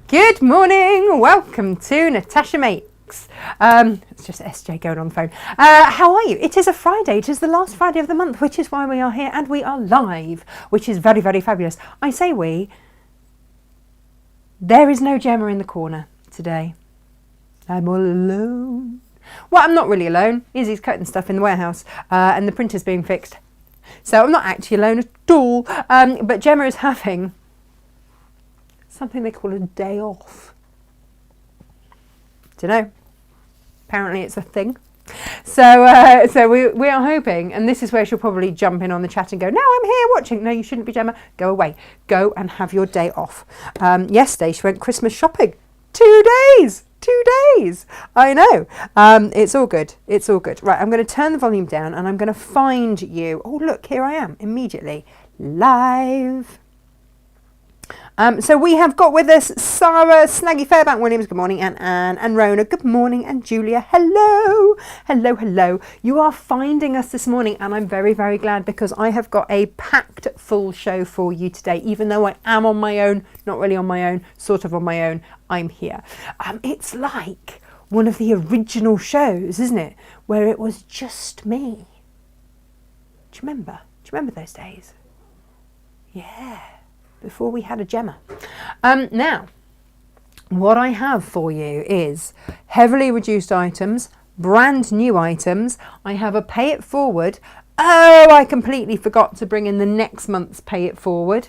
Good morning, welcome to Natasha Makes. It's just SJ going on the phone. How are you? It is a Friday, it is the last Friday of the month, which is why we are here and we are live, which is very, very fabulous. I say we, there is no Gemma in the corner today. I'm all alone. Well, I'm not really alone. Izzy's cutting stuff in the warehouse and the printer's being fixed. So I'm not actually alone at all, but Gemma is having something they call a day off. Don't know. Apparently it's a thing. So we are hoping, and this is where she'll probably jump in on the chat and go, no, I'm here watching. No, you shouldn't be, Gemma. Go away. Go and have your day off. Yesterday she went Christmas shopping. 2 days. 2 days. I know. It's all good. It's all good. Right, I'm going to turn the volume down and I'm going to find you. Oh, look, here I am immediately live. So we have got with us Sarah, Snaggy Fairbank Williams, good morning, and Anne, and Rona, good morning, and Julia, hello, hello, hello. You are finding us this morning, and I'm very, very glad because I have got a packed full show for you today, even though I am on my own, not really on my own, sort of on my own, I'm here. It's like one of the original shows, isn't it, where it was just me. Do you remember? Do you remember those days? Yeah. Before we had a Gemma. Now, what I have for you is heavily reduced items, brand new items. I have a pay it forward. Oh, I completely forgot to bring in the next month's pay it forward.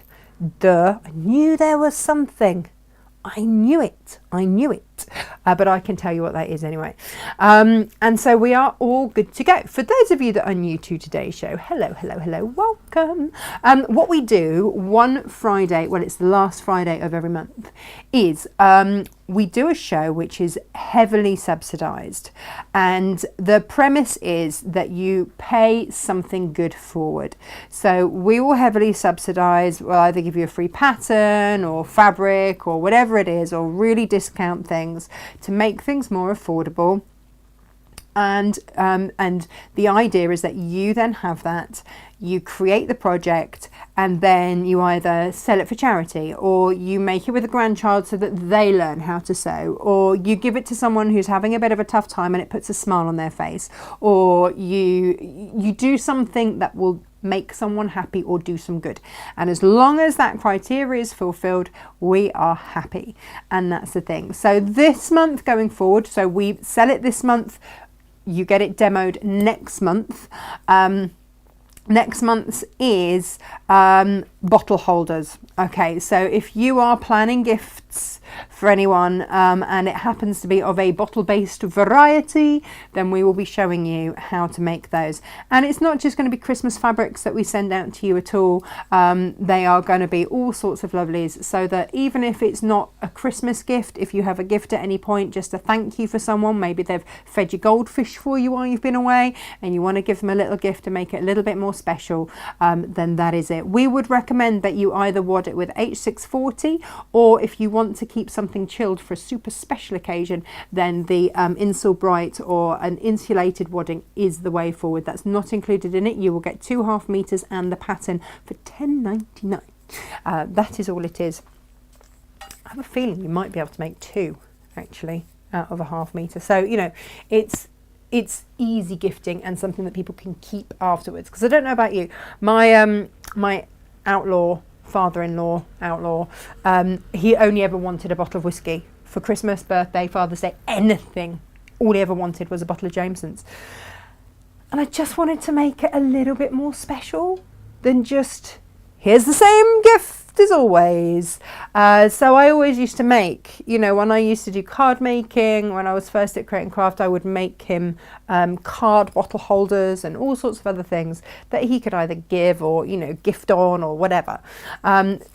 Duh, I knew there was something. I knew it. But I can tell you what that is anyway. And so we are all good to go. For those of you that are new to today's show, hello, hello, hello, welcome. What we do one Friday, well, it's the last Friday of every month, is we do a show which is heavily subsidised. And the premise is that you pay something good forward. So we will heavily subsidise. We'll either give you a free pattern or fabric or whatever it is, or really discount things to make things more affordable. And the idea is that you then have that, you create the project, and then you either sell it for charity, or you make it with a grandchild so that they learn how to sew, or you give it to someone who's having a bit of a tough time and it puts a smile on their face, or you do something that will make someone happy or do some good. And as long as that criteria is fulfilled, we are happy. And that's the thing. So this month going forward, so we sell it this month, you get it demoed next month. Next month's is bottle holders. Okay, so if you are planning gifts for anyone and it happens to be of a bottle-based variety, then we will be showing you how to make those. And it's not just going to be Christmas fabrics that we send out to you at all. They are going to be all sorts of lovelies, so that even if it's not a Christmas gift, if you have a gift at any point, just a thank you for someone, maybe they've fed you goldfish for you while you've been away and you want to give them a little gift to make it a little bit more special, then that is it. We would recommend that you either wad it with H640, or if you want to keep something chilled for a super special occasion, then the Insul Bright or an insulated wadding is the way forward. That's not included in it. You will get 2 half meters and the pattern for $10.99. That is all it is. I have a feeling you might be able to make 2 actually out of a half meter. So, you know, it's easy gifting and something that people can keep afterwards. Because I don't know about you, my my father-in-law, he only ever wanted a bottle of whiskey for Christmas, birthday, Father's Day, anything. All he ever wanted was a bottle of Jameson's. And I just wanted to make it a little bit more special than just, here's the same gift as always. So I always used to make, you know, when I used to do card making, when I was first at Create and Craft, I would make him card bottle holders and all sorts of other things that he could either give or, you know, gift on or whatever.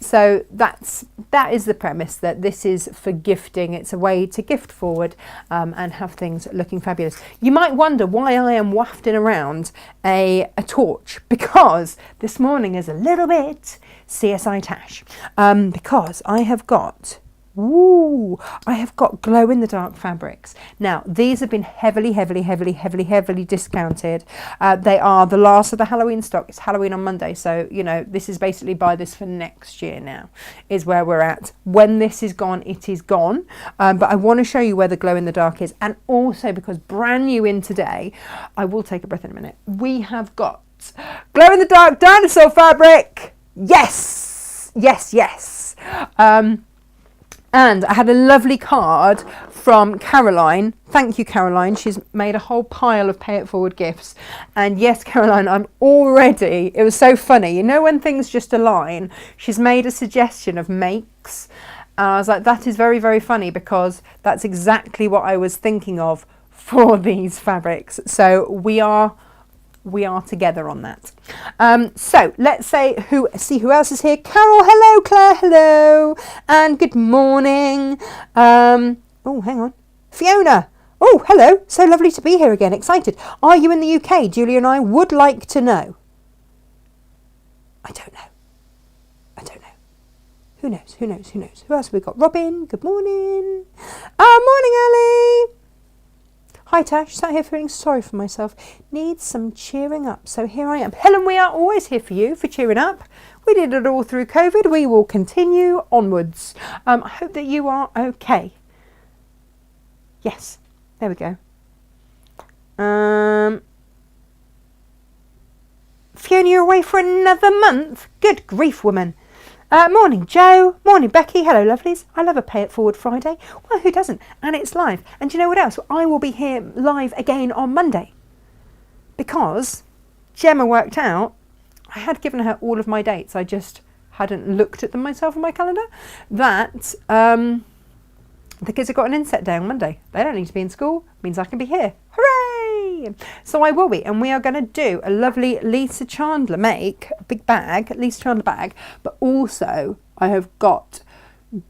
So that is the premise, that this is for gifting. It's a way to gift forward and have things looking fabulous. You might wonder why I am wafting around a torch, because this morning is a little bit CSI Tash, because I have got Ooh, I have got glow in the dark fabrics. Now, these have been heavily discounted. They are the last of the Halloween stock. It's Halloween on Monday. So, you know, this is basically buy this for next year now is where we're at. When this is gone, it is gone. But I want to show you where the glow in the dark is. And also because brand new in today, I will take a breath in a minute. We have got glow in the dark dinosaur fabric. Yes, yes, yes. And I had a lovely card from Caroline. Thank you, Caroline. She's made a whole pile of pay it forward gifts. And yes, Caroline, it was so funny. You know, when things just align, she's made a suggestion of makes. And I was like, that is very, very funny because that's exactly what I was thinking of for these fabrics. So we are together on that. So let's see who else is here. Carol, hello. Claire, hello. And good morning. Oh, hang on. Fiona. Oh, hello. So lovely to be here again. Excited. Are you in the UK? Julie and I would like to know. I don't know. Who knows? Who else have we got? Robin, good morning. Morning, Ali. Hi Tash, sat here feeling sorry for myself. Need some cheering up. So here I am. Helen, we are always here for you, for cheering up. We did it all through COVID. We will continue onwards. I hope that you are okay. Yes, there we go. Fiona, you're away for another month? Good grief, woman. Morning, Joe. Morning, Becky. Hello, lovelies. I love a Pay It Forward Friday. Well, who doesn't? And it's live. And do you know what else? I will be here live again on Monday because Gemma worked out. I had given her all of my dates. I just hadn't looked at them myself on my calendar. That the kids have got an inset day on Monday. They don't need to be in school. Means I can be here. Hooray! So I will be, and we are going to do a lovely Lisa Chandler make, a big bag, Lisa Chandler bag, but also I have got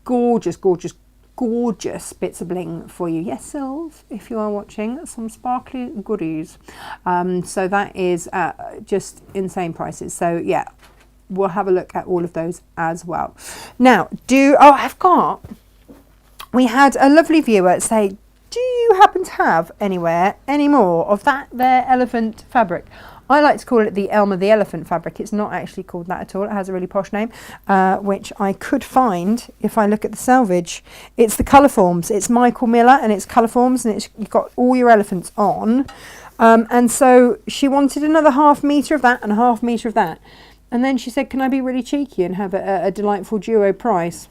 gorgeous bits of bling for you. Yes, Sylv, if you are watching, some sparkly goodies. So that is just insane prices. So yeah, we'll have a look at all of those as well. Now, we had a lovely viewer say, do you happen to have anywhere any more of that there elephant fabric? I like to call it the Elmer the Elephant fabric. It's not actually called that at all. It has a really posh name, which I could find if I look at the selvage. It's the colour forms. It's Michael Miller and it's colour forms, and you've got all your elephants on. And so she wanted another ½ metre of that and a ½ metre of that. And then she said, can I be really cheeky and have a delightful duo price?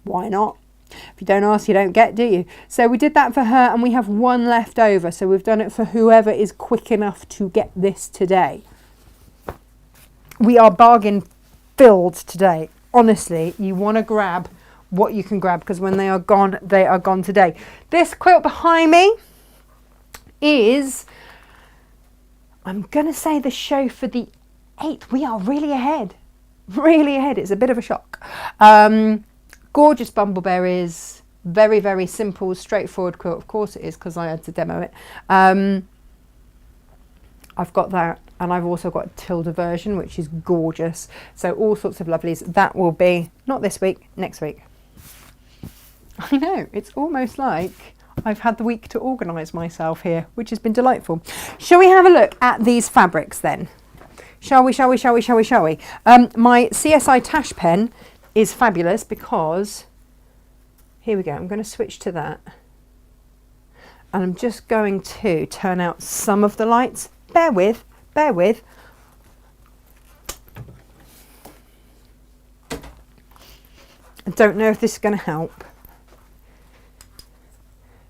Why not? If you don't ask, you don't get, do you? So we did that for her, and we have one left over. So we've done it for whoever is quick enough to get this today. We are bargain filled today. Honestly, you want to grab what you can grab, because when they are gone today. This quilt behind me is, I'm going to say, the show for the 8th. We are really ahead. Really ahead. It's a bit of a shock. Gorgeous bumbleberries, very, very simple, straightforward quilt. Of course it is, because I had to demo it. I've got that, and I've also got a Tilda version, which is gorgeous. So all sorts of lovelies. That will be, not this week, next week. I know, it's almost like I've had the week to organise myself here, which has been delightful. Shall we have a look at these fabrics then? Shall we? My CSI Tash pen is fabulous because, here we go, I'm going to switch to that, and I'm just going to turn out some of the lights. Bear with. I don't know if this is going to help,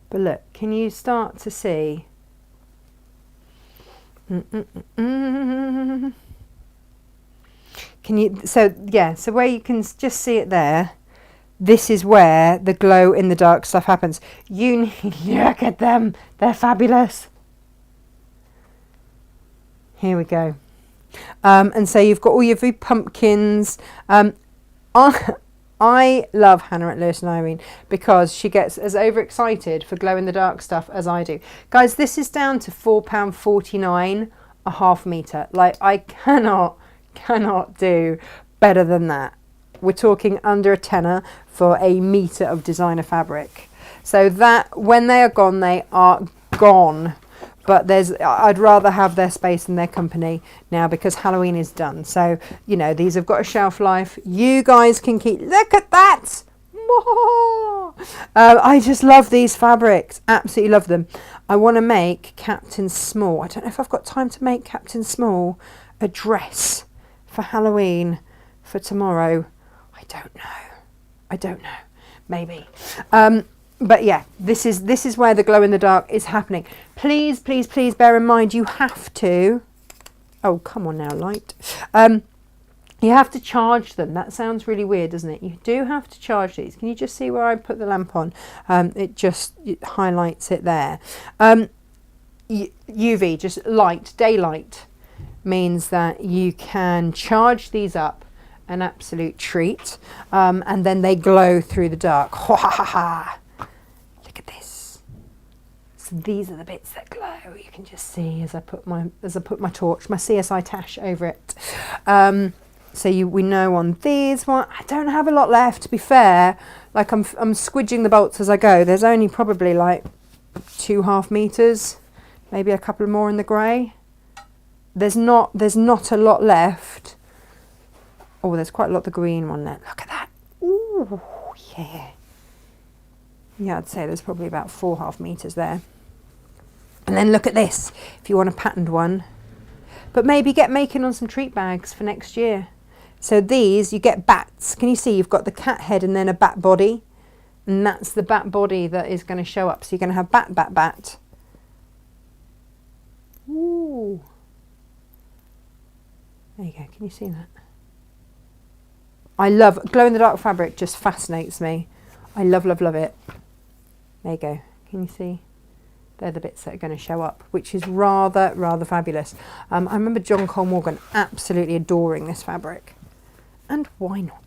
but look, can you start to see? Can you, so where you can just see it there, this is where the glow in the dark stuff happens. You need, look at them, they're fabulous. Here we go. And so you've got all your pumpkins. I love Hannah at Lewis and Irene because she gets as overexcited for glow in the dark stuff as I do. Guys, this is down to £4.49 a ½ metre. Like, I cannot do better than that. we're talking under a tenner for a metre of designer fabric. So that, when they are gone, they are gone. But I'd rather have their space and their company now, because Halloween is done. So, you know, these have got a shelf life. You guys can keep, look at that. I just love these fabrics. Absolutely love them. I want to make Captain Small. I don't know if I've got time to make Captain Small a dress for Halloween for tomorrow. I don't know. Maybe. But yeah, this is where the glow in the dark is happening. Please, please, please bear in mind, you have to, oh, come on now, light. You have to charge them. That sounds really weird, doesn't it? You do have to charge these. Can you just see where I put the lamp on? It highlights it there. UV, just light, daylight, means that you can charge these up, an absolute treat, and then they glow through the dark. Ha ha ha ha. Look at this. So these are the bits that glow. You can just see as I put my torch, my CSI Tash over it. So we know on these one, I don't have a lot left, to be fair. Like I'm squidging the bolts as I go. There's only probably like 2.5 meters, maybe a couple more in the grey. There's not a lot left. Oh, there's quite a lot of the green one there. Look at that. Ooh, yeah. Yeah, I'd say there's probably about 4.5 meters there. And then look at this, if you want a patterned one. But maybe get making on some treat bags for next year. So these, you get bats. Can you see you've got the cat head and then a bat body? And that's the bat body that is going to show up. So you're going to have bat, bat, bat. Ooh. There you go. Can you see that? I love glow-in-the-dark fabric. Just fascinates me. I love, love, love it. There you go. Can you see? They're the bits that are going to show up, which is rather, rather fabulous. I remember John Cole Morgan absolutely adoring this fabric. And why not?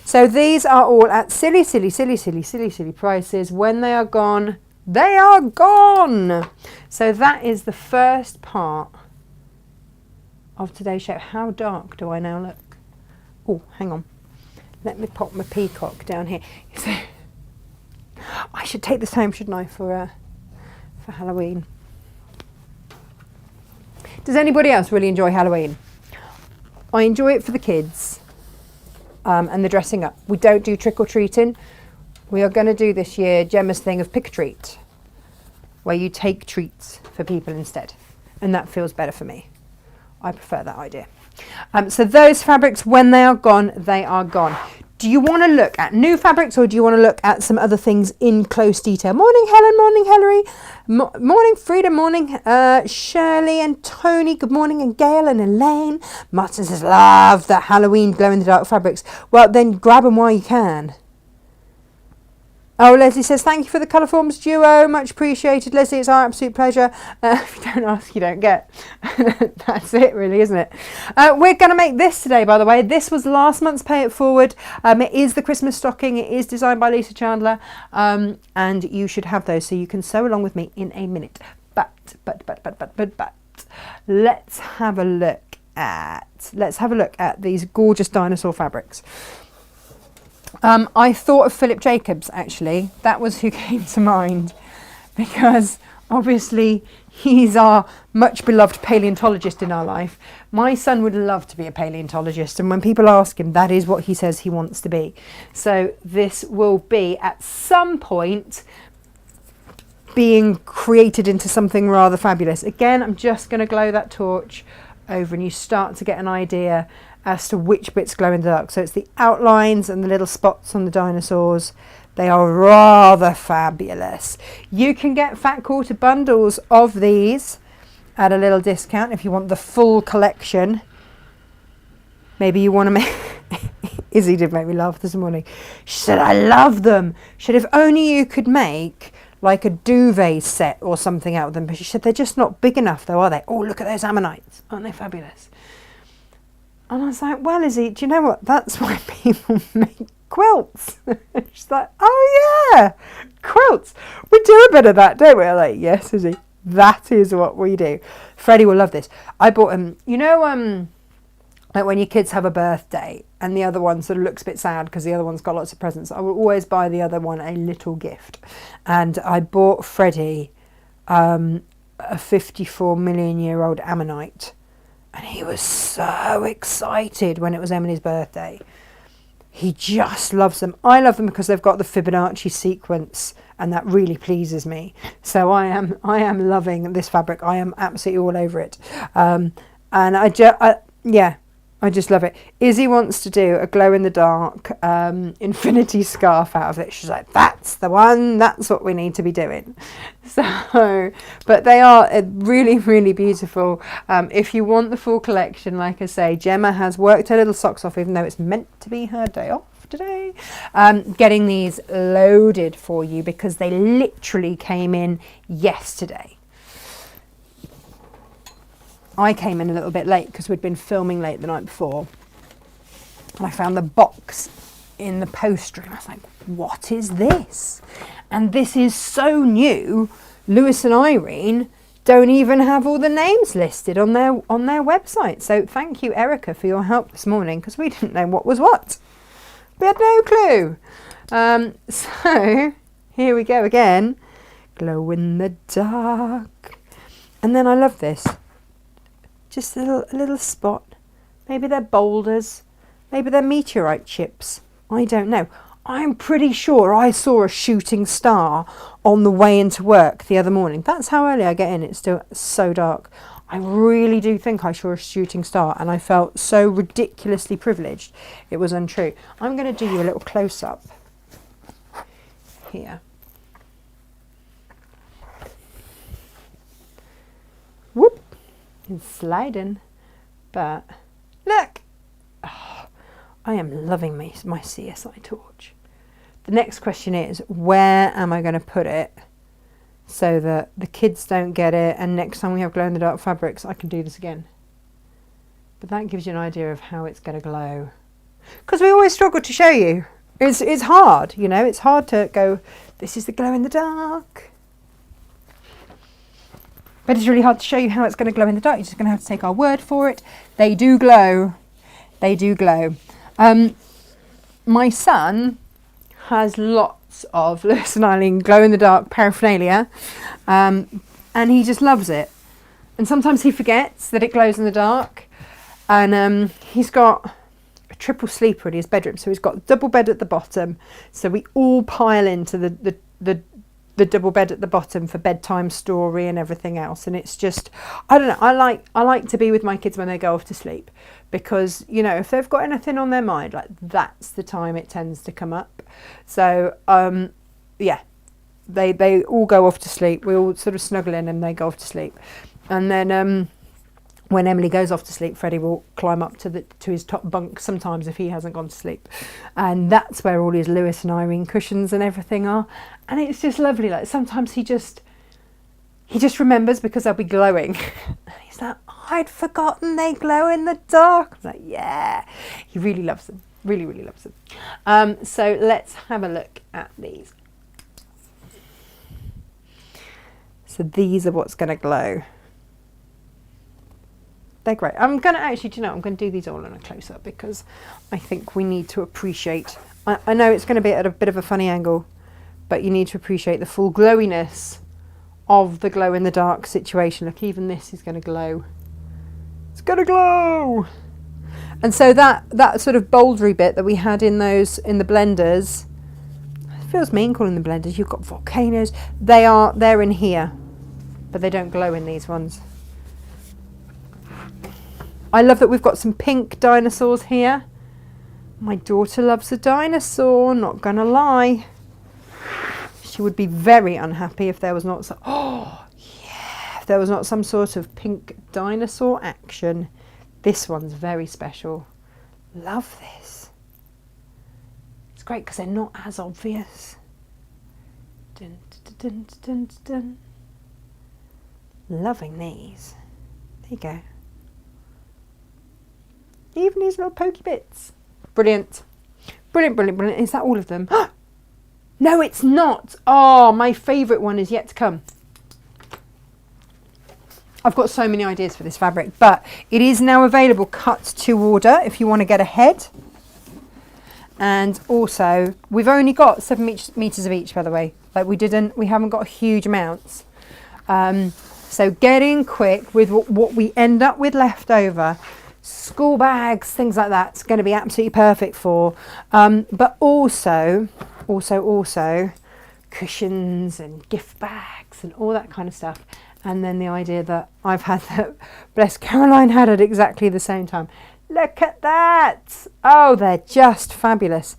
So these are all at silly, silly, silly, silly, silly, silly prices. When they are gone, they are gone. So that is the first part of today's show. How dark do I now look? Oh, hang on. Let me pop my peacock down here. So, I should take this home, shouldn't I, for Halloween. Does anybody else really enjoy Halloween? I enjoy it for the kids and the dressing up. We don't do trick-or-treating. We are going to do this year Gemma's thing of pick a treat, where you take treats for people instead. And that feels better for me. I prefer that idea. So those fabrics, when they are gone, they are gone. Do you want to look at new fabrics, or do you want to look at some other things in close detail? Morning, Helen. Morning, Hilary. Morning, Frida. Morning, Shirley and Tony. Good morning, and Gail and Elaine. Martin says, love the Halloween glow-in-the-dark fabrics. Well, then grab them while you can. Oh, Leslie says, thank you for the Colour Forms duo. Much appreciated, Leslie. It's our absolute pleasure. If you don't ask, you don't get. That's it, really, isn't it? We're going to make this today, by the way. This was last month's Pay It Forward. It is the Christmas stocking. It is designed by Lisa Chandler. And you should have those, so you can sew along with me in a minute. But, let's have a look at these gorgeous dinosaur fabrics. I thought of Philip Jacobs, actually. That was who came to mind, because obviously he's our much beloved paleontologist in our life. My son would love to be a paleontologist, and when people ask him, that is what he says he wants to be. So this will be at some point being created into something rather fabulous. Again, I'm just going to glow that torch over and you start to get an idea as to which bits glow in the dark. So it's the outlines and the little spots on the dinosaurs. They are rather fabulous. You can get fat quarter bundles of these at a little discount if you want the full collection. Maybe you want to make... Izzy did make me laugh this morning. She said, I love them. She said, if only you could make like a duvet set or something out of them. But she said, they're just not big enough though, are they? Oh, look at those ammonites. Aren't they fabulous? And I was like, well, Izzy, do you know what? That's why people make quilts. She's like, oh yeah, quilts. We do a bit of that, don't we? I'm like, yes, Izzy, that is what we do. Freddie will love this. I bought Like when your kids have a birthday and the other one sort of looks a bit sad because the other one's got lots of presents, I will always buy the other one a little gift. And I bought Freddie a 54 million year old ammonite, and he was so excited when it was Emily's birthday. He just loves them. I love them because they've got the Fibonacci sequence, and that really pleases me. So I am loving this fabric. I am absolutely all over it. And I just love it. Izzy wants to do a glow in the dark infinity scarf out of it. She's like, that's the one. That's what we need to be doing. So, but they are really, really beautiful. If you want the full collection, like I say, Gemma has worked her little socks off, even though it's meant to be her day off today, getting these loaded for you because they literally came in yesterday. I came in a little bit late because we'd been filming late the night before, and I found the box in the post room. I was like, what is this? And this is so new. Lewis and Irene don't even have all the names listed on their website. So thank you, Erica, for your help this morning, because we didn't know what was what. We had no clue. So here we go again. Glow in the dark. And then I love this. Just a little spot. Maybe they're boulders. Maybe they're meteorite chips. I don't know. I'm pretty sure I saw a shooting star on the way into work the other morning. That's how early I get in. It's still so dark. I really do think I saw a shooting star, and I felt so ridiculously privileged. It was untrue. I'm going to do you a little close-up here. Whoop. It's sliding. But look. Oh, I am loving my CSI torch. The next question is, where am I going to put it so that the kids don't get it, and next time we have glow-in-the-dark fabrics I can do this again. But that gives you an idea of how it's going to glow. Because we always struggle to show you. It's hard, you know, it's hard to go, this is the glow-in-the-dark. But it's really hard to show you how it's going to glow in the dark. You're just going to have to take our word for it. They do glow. They do glow. My son has lots of Lewis and Eileen glow-in-the-dark paraphernalia, and he just loves it. And sometimes he forgets that it glows in the dark. And he's got a triple sleeper in his bedroom. So he's got a double bed at the bottom. So we all pile into the double bed at the bottom for bedtime story and everything else. And it's just, I don't know, I like to be with my kids when they go off to sleep, because, you know, if they've got anything on their mind, like, that's the time it tends to come up. So yeah, they all go off to sleep. We all sort of snuggle in and they go off to sleep. And then when Emily goes off to sleep, Freddie will climb up to his top bunk sometimes if he hasn't gone to sleep. And that's where all his Lewis and Irene cushions and everything are. And it's just lovely. Like, sometimes he just remembers because they'll be glowing. He's like, I'd forgotten they glow in the dark. I'm like, yeah. He really loves them. Really, really loves them. So let's have a look at these. So these are what's going to glow. They're great. I'm going to actually, do you know, I'm going to do these all in a close-up because I think we need to appreciate, I know it's going to be at a bit of a funny angle, but you need to appreciate the full glowiness of the glow-in-the-dark situation. Look, even this is going to glow. It's going to glow! And so that sort of bouldery bit that we had in the blenders, it feels mean calling them blenders, you've got volcanoes, they're in here, but they don't glow in these ones. I love that we've got some pink dinosaurs here. My daughter loves a dinosaur, not gonna lie. She would be very unhappy if there was not if there was not some sort of pink dinosaur action. This one's very special. Love this. It's great because they're not as obvious. Dun, dun, dun, dun, dun. Loving these. There you go. Even these little pokey bits. Brilliant. Brilliant, brilliant, brilliant. Is that all of them? No, it's not. Oh, my favourite one is yet to come. I've got so many ideas for this fabric, but it is now available cut to order if you want to get ahead. And also, we've only got 7 meters of each, by the way. Like we haven't got huge amounts. So get in quick with what we end up with left over. School bags, things like that. It's going to be absolutely perfect for. But also cushions and gift bags and all that kind of stuff. And then the idea that I've had that, bless Caroline had at exactly the same time. Look at that! Oh, they're just fabulous.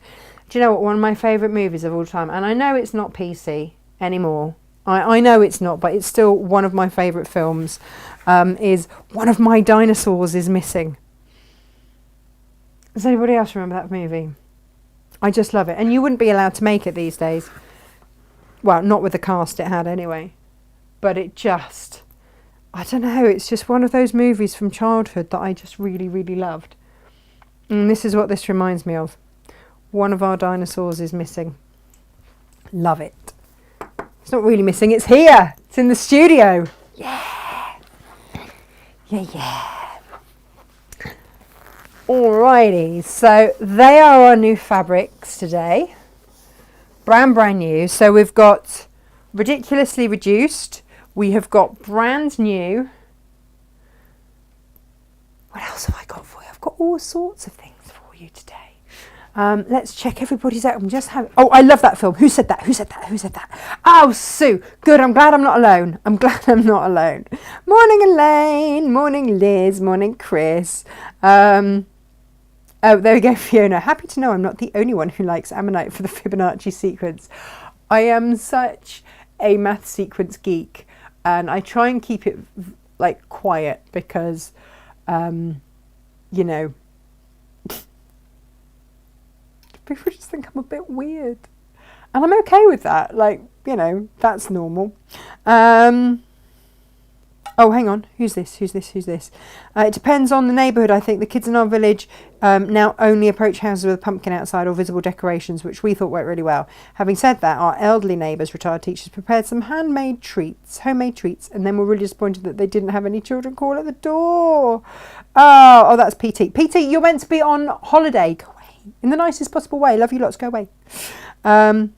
Do you know what? One of my favourite movies of all time, and I know it's not PC anymore. I know it's not, but it's still one of my favourite films, is One of My Dinosaurs is Missing. Does anybody else remember that movie? I just love it. And you wouldn't be allowed to make it these days. Well, not with the cast it had anyway. But it just, I don't know, it's just one of those movies from childhood that I just really, really loved. And this is what this reminds me of. One of our dinosaurs is missing. Love it. It's not really missing, it's here. It's in the studio. Yeah. Yeah. Alrighty, so they are our new fabrics today. Brand new. So we've got ridiculously reduced. We have got brand new. What else have I got for you? I've got all sorts of things for you today. Let's check everybody's out. I'm just having. Oh, I love that film. Who said that? Who said that? Who said that? Oh, Sue. Good. I'm glad I'm not alone. I'm glad I'm not alone. Morning, Elaine. Morning, Liz. Morning, Chris. Oh, there we go, Fiona. Happy to know I'm not the only one who likes Ammonite for the Fibonacci sequence. I am such a math sequence geek, and I try and keep it like quiet because, you know, people just think I'm a bit weird, and I'm okay with that. Like, you know, that's normal. Oh, hang on. Who's this? It depends on the neighbourhood. I think the kids in our village now only approach houses with a pumpkin outside or visible decorations, which we thought worked really well. Having said that, our elderly neighbours, retired teachers, prepared some homemade treats, and then were really disappointed that they didn't have any children call at the door. Oh, that's PT. PT, you're meant to be on holiday. Go away. In the nicest possible way. Love you lots. Go away. Oh,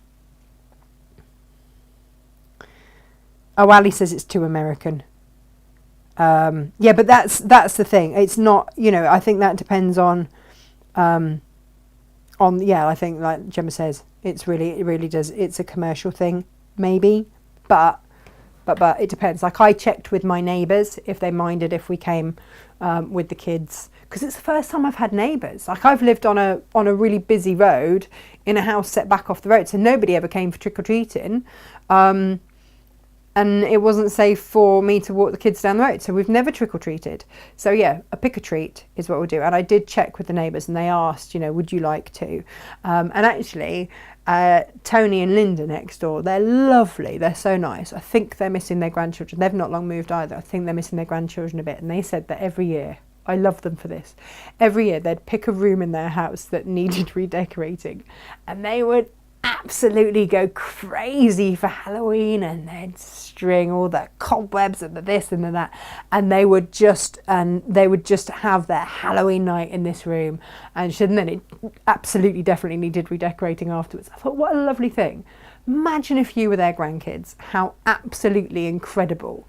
Ali says it's too American. Yeah, but that's the thing. It's not, you know, I think that depends on yeah, I think like Gemma says, it really does. It's a commercial thing, maybe, but it depends. Like, I checked with my neighbours if they minded if we came with the kids, because it's the first time I've had neighbours. Like, I've lived on a really busy road in a house set back off the road, so nobody ever came for trick-or-treating. And it wasn't safe for me to walk the kids down the road, so we've never trick-or-treated. So yeah, a pick-or-treat is what we'll do. And I did check with the neighbours, and they asked, you know, would you like to? And actually, Tony and Linda next door, they're lovely. They're so nice. I think they're missing their grandchildren. They've not long moved either. I think they're missing their grandchildren a bit. And they said that every year, I love them for this, every year they'd pick a room in their house that needed redecorating, and they would absolutely go crazy for Halloween, and they'd string all the cobwebs and the this and the that, and they would just have their Halloween night in this room, and then it absolutely definitely needed redecorating afterwards. I thought, what a lovely thing. Imagine if you were their grandkids, how absolutely incredible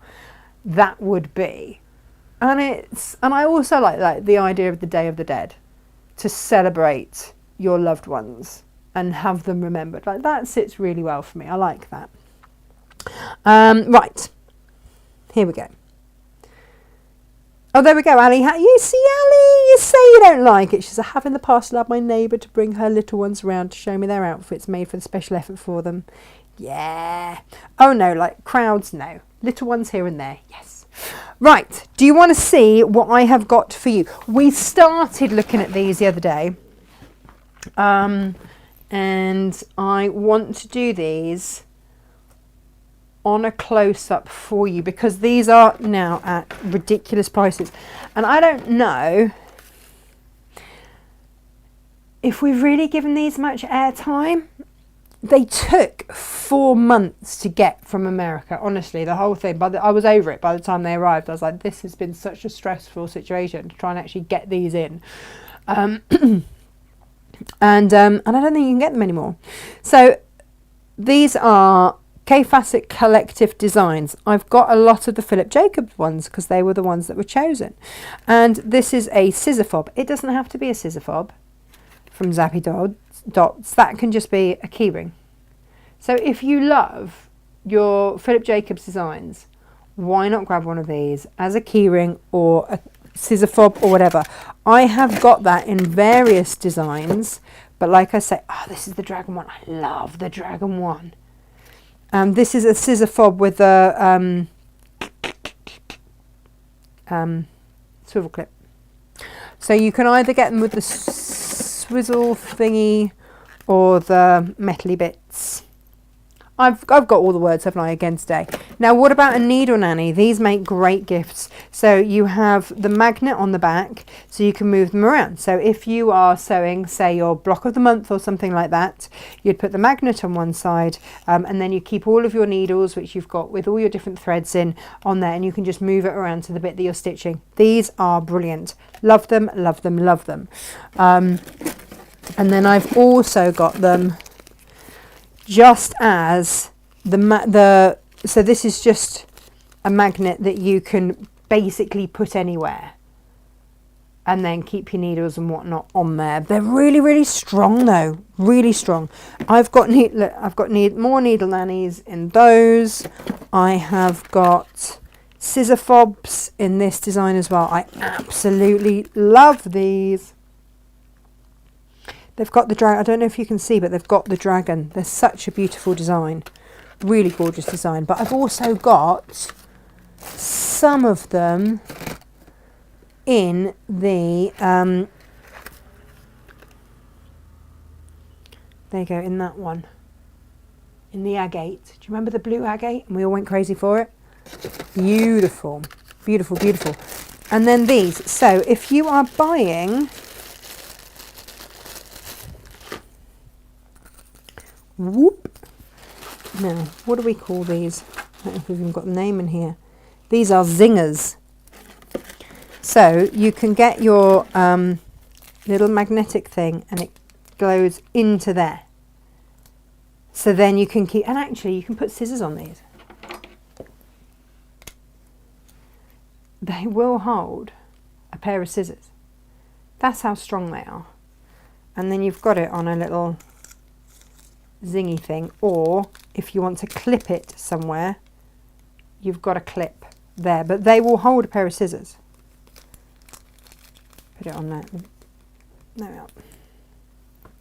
that would be. And I also like the idea of the Day of the Dead, to celebrate your loved ones and have them remembered. Like, that sits really well for me. I like that. Right. Here we go. Oh, there we go, Ali. You see, Ali, you say you don't like it. She says, I have in the past allowed my neighbour to bring her little ones around to show me their outfits made for the special effort for them. Yeah. Oh, no, like crowds, no. Little ones here and there, yes. Right. Do you want to see what I have got for you? We started looking at these the other day. And I want to do these on a close-up for you, because these are now at ridiculous prices. And I don't know if we've really given these much airtime They took 4 months to get from America. Honestly, the whole thing. I was over it by the time they arrived. I was like, this has been such a stressful situation to try and actually get these in. And I don't think you can get them anymore. So these are K-Facet Collective Designs. I've got a lot of the Philip Jacobs ones because they were the ones that were chosen. And this is a scissor fob. It doesn't have to be a scissor fob from Zappy Dots. That can just be a keyring. So if you love your Philip Jacobs designs, why not grab one of these as a keyring or a scissor fob or whatever. I have got that in various designs, but like I say, this is the dragon one. I love the dragon one. This is a scissor fob with a swivel clip. So you can either get them with the swizzle thingy or the metally bits. I've got all the words, haven't I, again today. Now, what about a needle nanny? These make great gifts. So you have the magnet on the back, so you can move them around. So if you are sewing, say, your block of the month or something like that, you'd put the magnet on one side, and then you keep all of your needles, which you've got with all your different threads in, on there, and you can just move it around to the bit that you're stitching. These are brilliant. Love them, love them, love them. And then I've also got them just as so this is just a magnet that you can basically put anywhere and then keep your needles and whatnot on there. They're really, really strong though, really strong. I've got more needle nannies in those. I have got scissor fobs in this design as well. I absolutely love these. They've got the dragon. I don't know if you can see, but they've got the dragon. They're such a beautiful design. Really gorgeous design. But I've also got some of them in the... there you go, in that one. In the agate. Do you remember the blue agate? And we all went crazy for it. Beautiful. Beautiful, beautiful. And then these. So if you are buying... Whoop. Now, what do we call these? I don't know if we've even got a name in here. These are zingers. So you can get your little magnetic thing and it goes into there. So then you can keep, and actually you can put scissors on these. They will hold a pair of scissors. That's how strong they are. And then you've got it on a little zingy thing, or if you want to clip it somewhere, you've got a clip there, but they will hold a pair of scissors. Put it on there. There we are.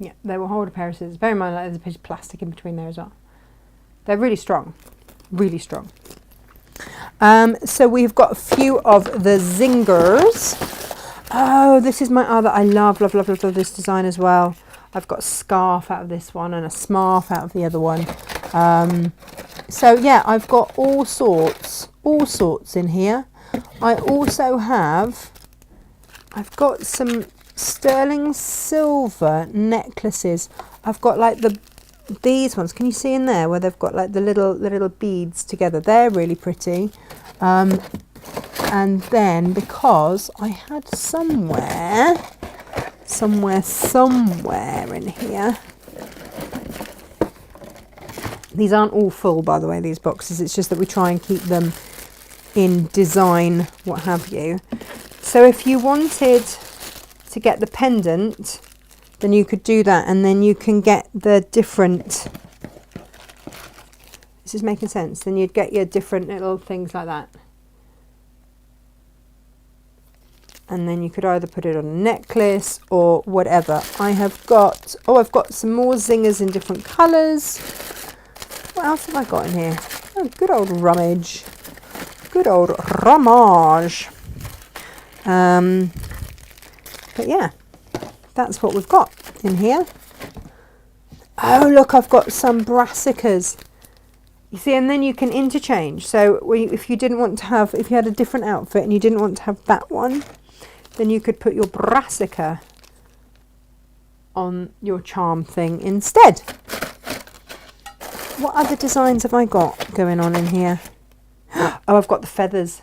Yeah, they will hold a pair of scissors. Bear in mind that there's a piece of plastic in between there as well. They're really strong, really strong. So we've got a few of the zingers. Oh, this is my other, I love this design as well. I've got a scarf out of this one and a smarf out of the other one. So yeah, I've got all sorts in here. I also I've got some sterling silver necklaces. I've got like these ones. Can you see in there where they've got like the little beads together? They're really pretty. And then because I had somewhere in here. These aren't all full, by the way, these boxes. It's just that we try and keep them in design, what have you. So if you wanted to get the pendant, then you could do that, and then you can get the different... This is making sense. Then you'd get your different little things like that. And then you could either put it on a necklace or whatever. I've got some more zingers in different colours. What else have I got in here? Oh, good old rummage. Good old rummage. But yeah, that's what we've got in here. Oh, look, I've got some brassicas. You see, and then you can interchange. So if you had a different outfit and you didn't want to have that one, then you could put your brassica on your charm thing instead. What other designs have I got going on in here? Oh, I've got the feathers.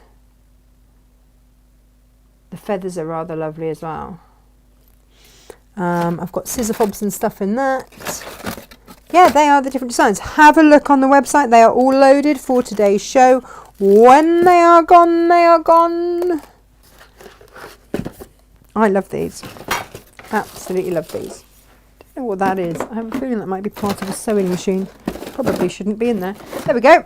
The feathers are rather lovely as well. I've got scissor fobs and stuff in that. Yeah, they are the different designs. Have a look on the website. They are all loaded for today's show. When they are gone, they are gone. I love these. Absolutely love these. Don't know what that is. I have a feeling that might be part of a sewing machine. Probably shouldn't be in there. There we go.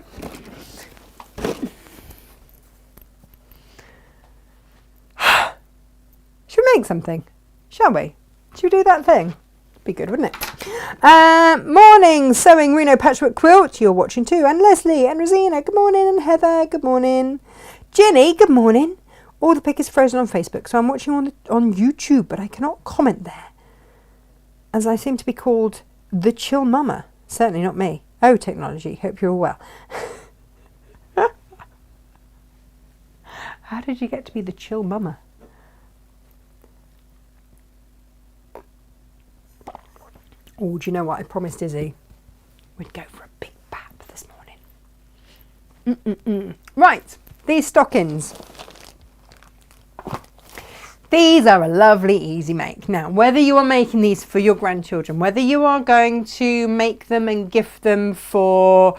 Should we make something? Shall we? Should we do that thing? Be good, wouldn't it? Morning, Sewing Reno Patchwork Quilt. You're watching too. And Leslie and Rosina, good morning. And Heather, good morning. Jenny, good morning. All the pic is frozen on Facebook, so I'm watching on YouTube, but I cannot comment there, as I seem to be called the Chill Mama. Certainly not me. Oh, technology. Hope you're all well. How did you get to be the Chill Mama? Oh, do you know what? I promised Izzy we'd go for a big bap this morning. Right, these stockings. These are a lovely, easy make. Now, whether you are making these for your grandchildren, whether you are going to make them and gift them for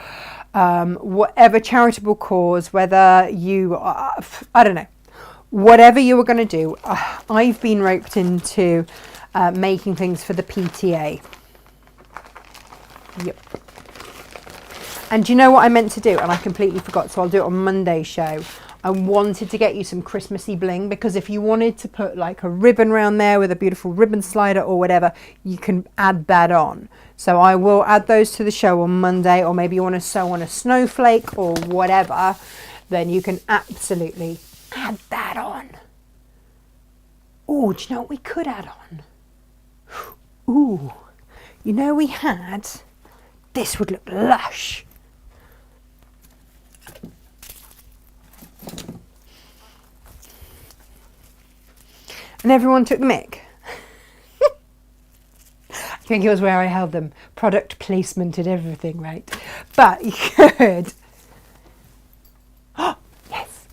whatever charitable cause, whether you are, I don't know, whatever you are going to do, I've been roped into making things for the PTA. Yep. And do you know what I meant to do? And I completely forgot, so I'll do it on Monday's show. I wanted to get you some Christmassy bling, because if you wanted to put like a ribbon around there with a beautiful ribbon slider or whatever, you can add that on. So I will add those to the show on Monday, or maybe you want to sew on a snowflake or whatever, then you can absolutely add that on. Oh, do you know what we could add on? Ooh, you know we had, this would look lush. And everyone took the mick. I think it was where I held them. Product placement and everything, right? But you could. Oh, yes.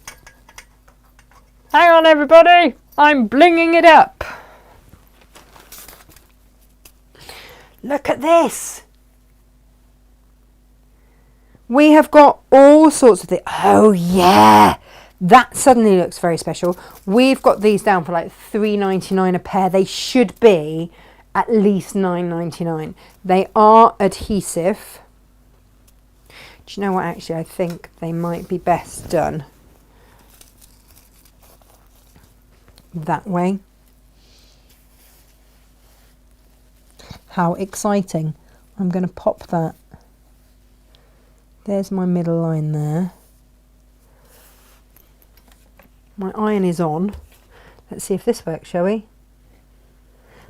Hang on, everybody. I'm blinging it up. Look at this. We have got all sorts of things. Oh, yeah. That suddenly looks very special. We've got these down for like $3.99 a pair. They should be at least $9.99. They are adhesive. Do you know what? Actually, I think they might be best done that way. How exciting. I'm going to pop that. There's my middle line there. My iron is on. Let's see if this works, shall we?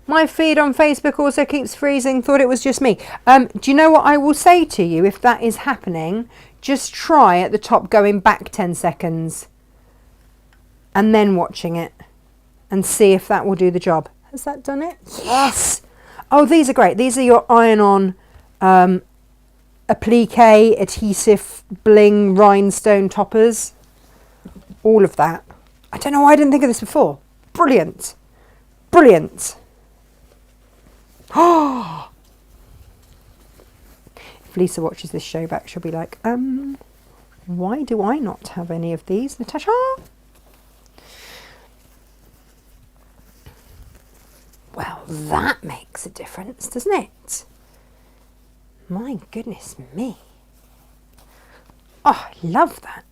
My feed on Facebook also keeps freezing. Thought it was just me. Do you know what I will say to you if that is happening? Just try at the top going back 10 seconds and then watching it and see if that will do the job. Has that done it? Yes! Oh, these are great. These are your iron-on applique, adhesive, bling, rhinestone toppers. All of that. I don't know why I didn't think of this before. Brilliant. Brilliant. Oh! If Lisa watches this show back, she'll be like, why do I not have any of these, Natasha? Well, that makes a difference, doesn't it? My goodness me. Oh, I love that.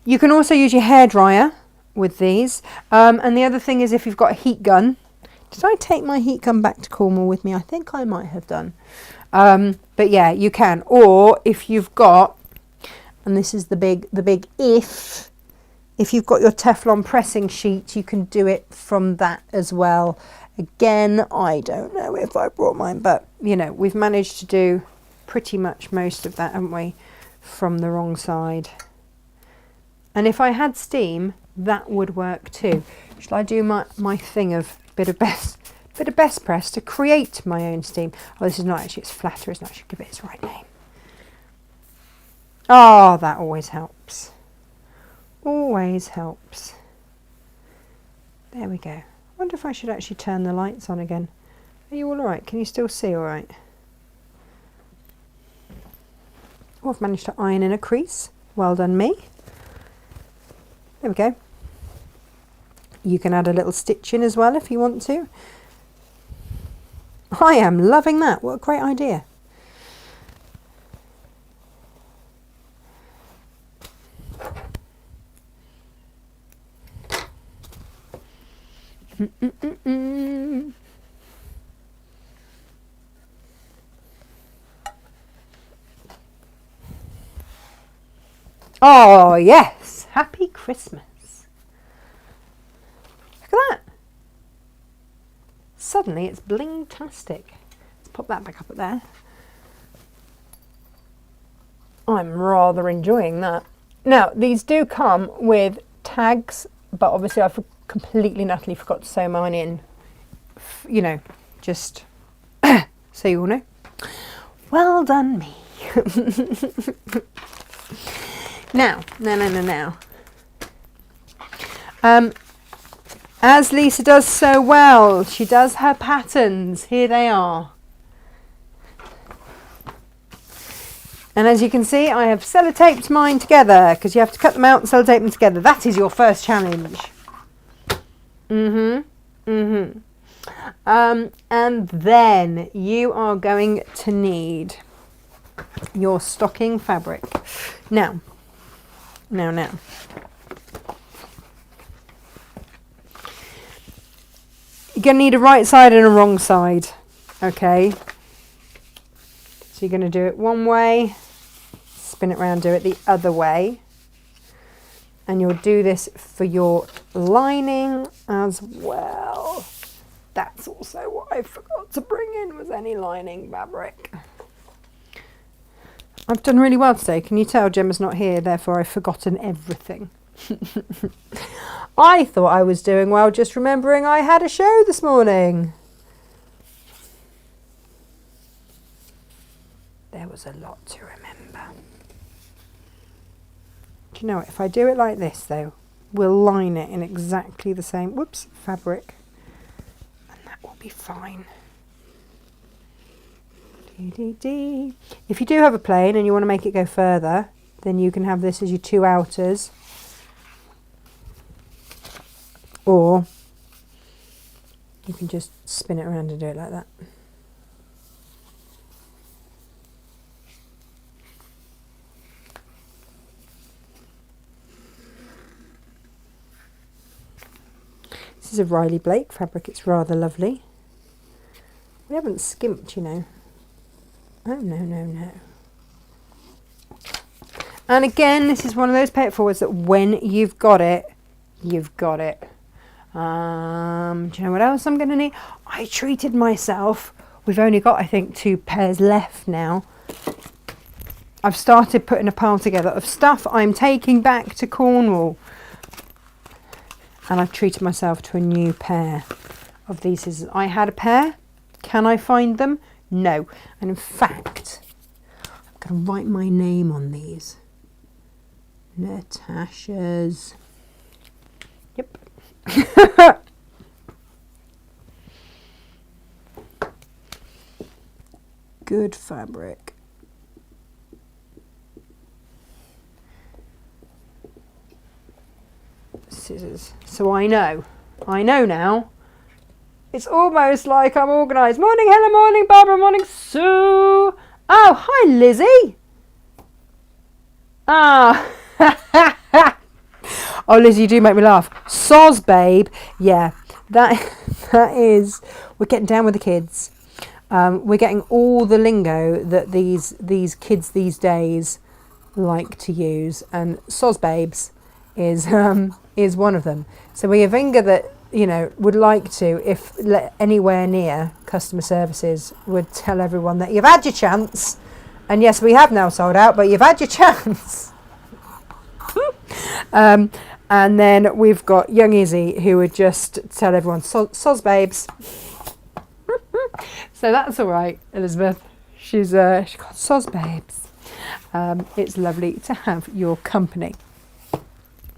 You can also use your hairdryer with these. And the other thing is, if you've got a heat gun. Did I take my heat gun back to Cornwall with me? I think I might have done. But yeah, you can. Or if you've got, and this is the big if you've got your Teflon pressing sheet, you can do it from that as well. Again, I don't know if I brought mine, but you know, we've managed to do pretty much most of that, haven't we, from the wrong side. And if I had steam, that would work too. Shall I do my thing of bit of best bit of best press to create my own steam. Oh, this is not actually, it's flatter, isn't it? I should give it its right name. Oh, that always helps. Always helps. There we go. I wonder if I should actually turn the lights on again. Are you all right? Can you still see all right? Oh, I've managed to iron in a crease. Well done me. There we go. You can add a little stitch in as well if you want to. I am loving that. What a great idea. Oh yes, happy Christmas. Look at that. Suddenly it's bling-tastic. Let's pop that back up there. I'm rather enjoying that. Now, these do come with tags, but obviously I've completely and utterly forgot to sew mine in. You know, just so you all know. Well done me. Now. As Lisa does so well, she does her patterns. Here they are. And as you can see, I have sellotaped mine together because you have to cut them out and sellotape them together. That is your first challenge. And then you are going to need your stocking fabric. Now. You're going to need a right side and a wrong side. Okay. So you're going to do it one way, spin it around, do it the other way. And you'll do this for your lining as well. That's also what I forgot to bring in, was any lining fabric. I've done really well today. Can you tell Gemma's not here, therefore I've forgotten everything. I thought I was doing well just remembering I had a show this morning. There was a lot to remember. Do you know what? If I do it like this though, we'll line it in exactly the same fabric, and that will be fine. If you do have a plain and you want to make it go further, then you can have this as your two outers, or you can just spin it around and do it like that. This is a Riley Blake fabric. It's rather lovely. We haven't skimped, you know. Oh, no. And again, this is one of those pay it forwards that when you've got it, you've got it. Do you know what else I'm going to need? I treated myself. We've only got, I think, 2 pairs left now. I've started putting a pile together of stuff I'm taking back to Cornwall. And I've treated myself to a new pair of these scissors. I had a pair. Can I find them? No. And in fact, I'm going to write my name on these. Natasha's. Yep. Good fabric. Scissors. So I know now. It's almost like I'm organised. Morning Helen, morning Barbara, morning Sue. Oh, hi Lizzie. Ah. Oh Lizzie, you do make me laugh. Soz babe. Yeah, that is, we're getting down with the kids. We're getting all the lingo that these kids these days like to use, and soz babes is one of them. So we have Inga that, you know, would like to, if anywhere near customer services, would tell everyone that you've had your chance, and yes, we have now sold out, but you've had your chance. And then we've got young Izzy who would just tell everyone soz babes. So that's all right, Elizabeth. She's got soz babes. It's lovely to have your company.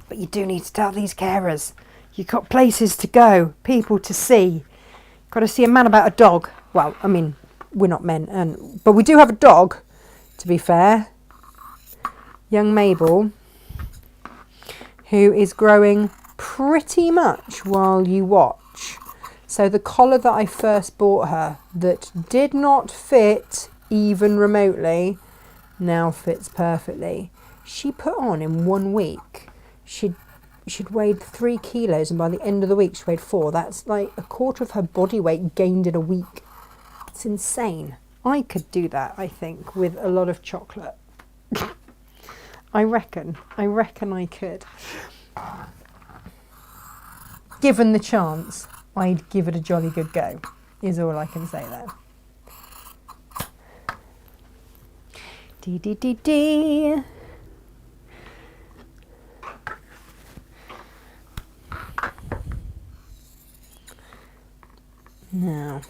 But you do need to tell these carers. You've got places to go, people to see. Got to see a man about a dog. Well, I mean, we're not men, but we do have a dog, to be fair. Young Mabel, who is growing pretty much while you watch. So the collar that I first bought her that did not fit even remotely now fits perfectly. She put on in 1 week. She'd weighed 3 kilos, and by the end of the week she weighed 4. That's like a quarter of her body weight gained in a week. It's insane. I could do that, I think, with a lot of chocolate. I reckon I could. Given the chance, I'd give it a jolly good go, is all I can say there. Dee dee dee dee. Now,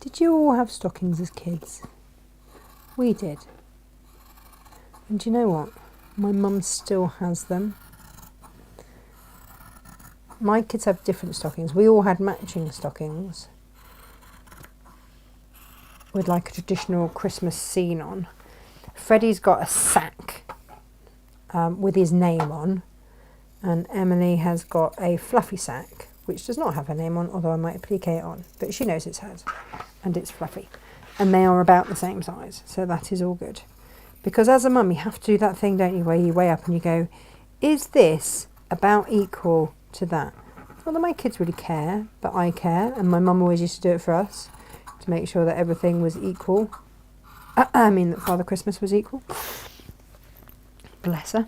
did you all have stockings as kids? We did. And do you know what? My mum still has them. My kids have different stockings. We all had matching stockings with like a traditional Christmas scene on. Freddie's got a sack with his name on, and Emily has got a fluffy sack which does not have her name on, although I might applique it on, but she knows it's hers and it's fluffy, and they are about the same size, so that is all good. Because as a mum you have to do that thing, don't you, where you weigh up and you go, is this about equal to that? Not that my kids really care, but I care, and my mum always used to do it for us to make sure that everything was equal. I mean that Father Christmas was equal. Bless her.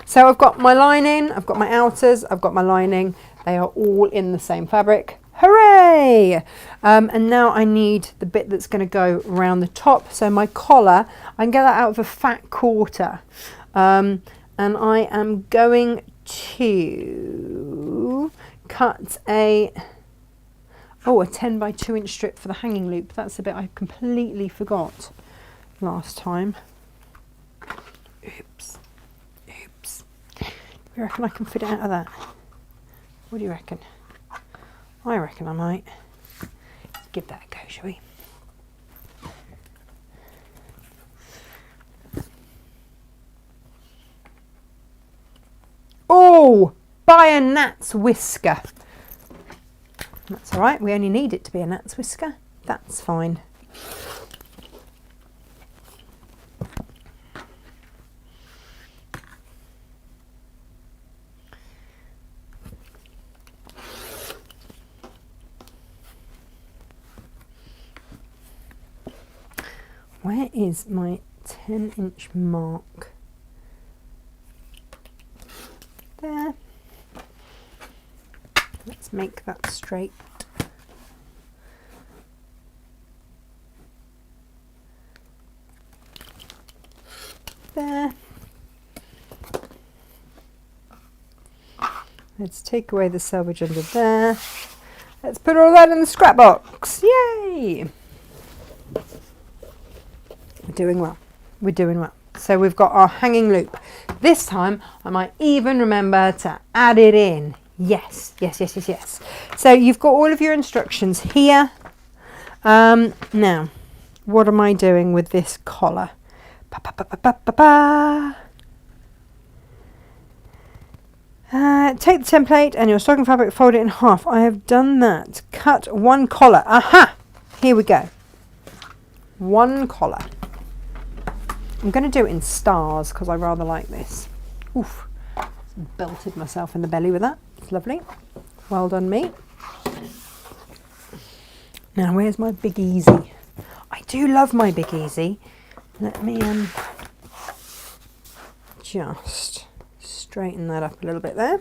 So I've got my lining, I've got my outers, I've got my lining. They are all in the same fabric. Hooray! And now I need the bit that's going to go around the top. So my collar, I can get that out of a fat quarter. And I am going to cut a 10 by 2 inch strip for the hanging loop. That's a bit I completely forgot last time. Oops. You reckon I can fit it out of that? What do you reckon? I reckon I might. Give that a go, shall we? Oh, by a gnat's whisker. That's all right. We only need it to be a gnat's whisker. That's fine. Where is my 10-inch mark? There. Let's make that straight. There. Let's take away the selvage under there. Let's put all that in the scrap box. Yay! We're doing well. We're doing well. So we've got our hanging loop. This time I might even remember to add it in. Yes. So you've got all of your instructions here. Now, what am I doing with this collar? Take the template and your stocking fabric, fold it in half. I have done that. Cut one collar. Aha! Here we go. One collar. I'm going to do it in stars because I rather like this. Oof. Belted myself in the belly with that. It's lovely. Well done me. Now where's my Big Easy? I do love my Big Easy. Let me just straighten that up a little bit there.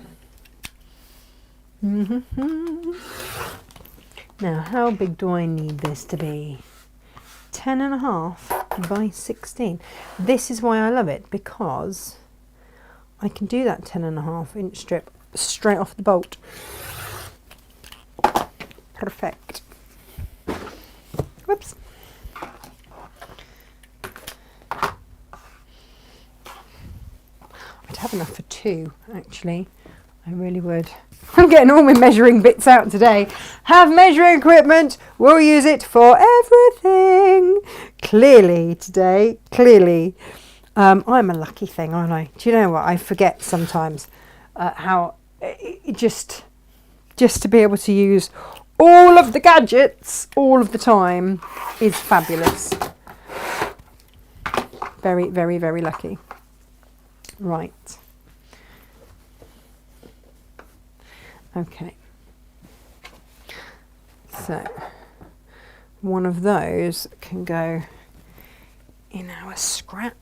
Now how big do I need this to be? 10.5 by 16. This is why I love it, because I can do that 10.5 inch strip straight off the bolt. Perfect. Whoops. I'd have enough for 2, actually. I really would. I'm getting all my measuring bits out today. Have measuring equipment. We'll use it for everything. Clearly today, clearly. I'm a lucky thing, aren't I? Do you know what? I forget sometimes how just to be able to use all of the gadgets all of the time is fabulous. Very, very, very lucky. Right. Okay. So one of those can go in our scrap.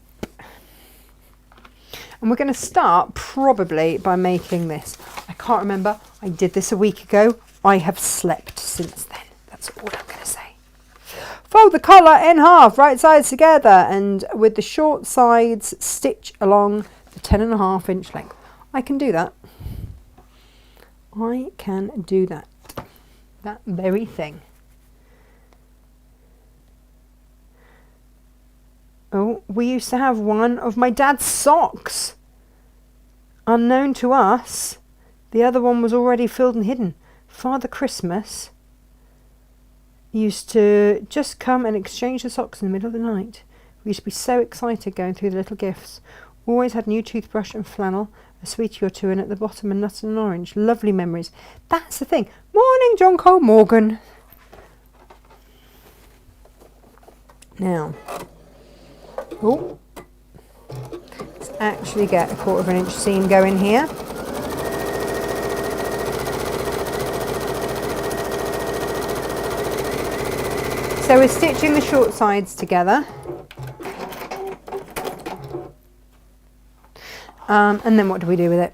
And we're going to start probably by making this. I can't remember. I did this a week ago. I have slept since then. That's all I'm going to say. Fold the collar in half, right sides together, and with the short sides stitch along the 10.5 inch length. I can do that. I can do that. That very thing. Oh, we used to have one of my dad's socks. Unknown to us. The other one was already filled and hidden. Father Christmas used to just come and exchange the socks in the middle of the night. We used to be so excited going through the little gifts. Always had new toothbrush and flannel, a sweetie or two, and at the bottom a nut and an orange. Lovely memories. That's the thing. Morning, John Cole Morgan. Now, oh, let's actually get a 1/4 inch seam going here. So we're stitching the short sides together. And then what do we do with it?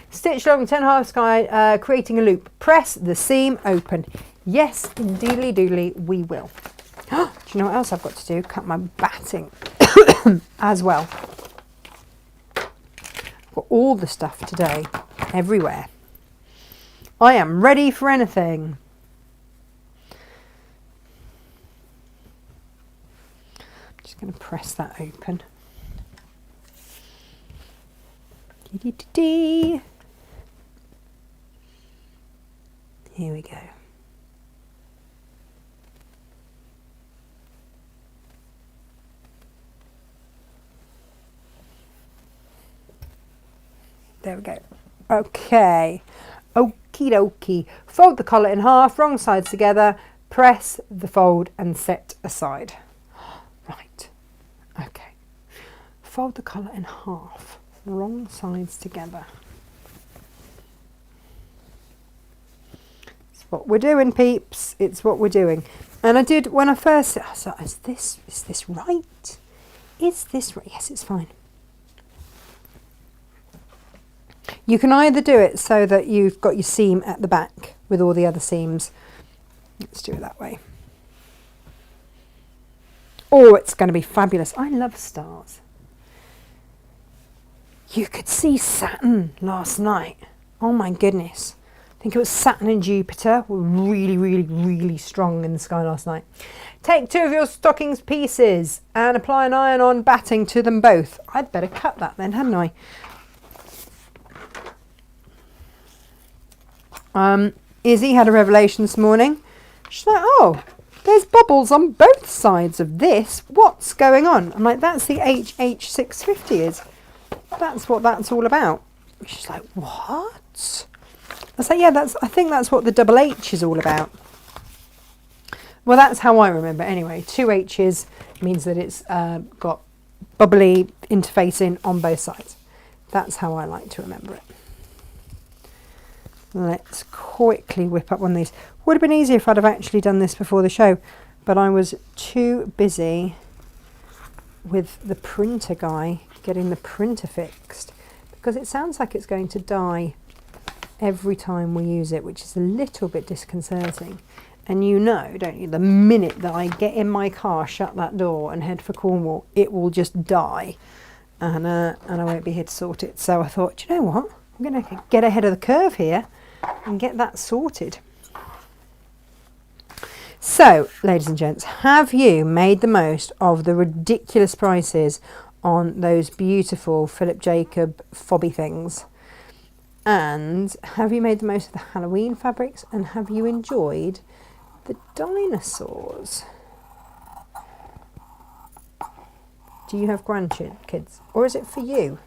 Stitch along 10.5 sky, creating a loop. Press the seam open. Yes, indeedly doodly, we will. Do you know what else I've got to do? Cut my batting as well. Got all the stuff today, everywhere. I am ready for anything. I'm just going to press that open. Here we go. There we go. Okay. Okie dokie. Fold the collar in half, wrong sides together, press the fold and set aside. Right. Okay. Fold the collar in half. Wrong sides together. It's what we're doing, peeps. It's what we're doing. And I did when I first. I thought, is this right? Is this right? Yes, it's fine. You can either do it so that you've got your seam at the back with all the other seams. Let's do it that way. Oh, it's going to be fabulous. I love stars. You could see Saturn last night. Oh my goodness. I think it was Saturn and Jupiter were really, really, really strong in the sky last night. Take 2 of your stockings pieces and apply an iron-on batting to them both. I'd better cut that then, hadn't I? Izzy had a revelation this morning. She's like, oh, there's bubbles on both sides of this. What's going on? I'm like, that's the HH650 is. That's what that's all about. She's like, what? I say, yeah, I think that's what the double H is all about. Well, that's how I remember anyway. 2 H's means that it's got bubbly interfacing on both sides. That's how I like to remember it. Let's quickly whip up one of these. Would have been easier if I'd have actually done this before the show, but I was too busy with the printer guy getting the printer fixed, because it sounds like it's going to die every time we use it, which is a little bit disconcerting. And you know, don't you, the minute that I get in my car, shut that door and head for Cornwall, it will just die, and I won't be here to sort it. So I thought, do you know what, I'm going to get ahead of the curve here and get that sorted. So, ladies and gents, have you made the most of the ridiculous prices on those beautiful Philip Jacob fobby things? And have you made the most of the Halloween fabrics? And have you enjoyed the dinosaurs? Do you have grandkids? Or is it for you?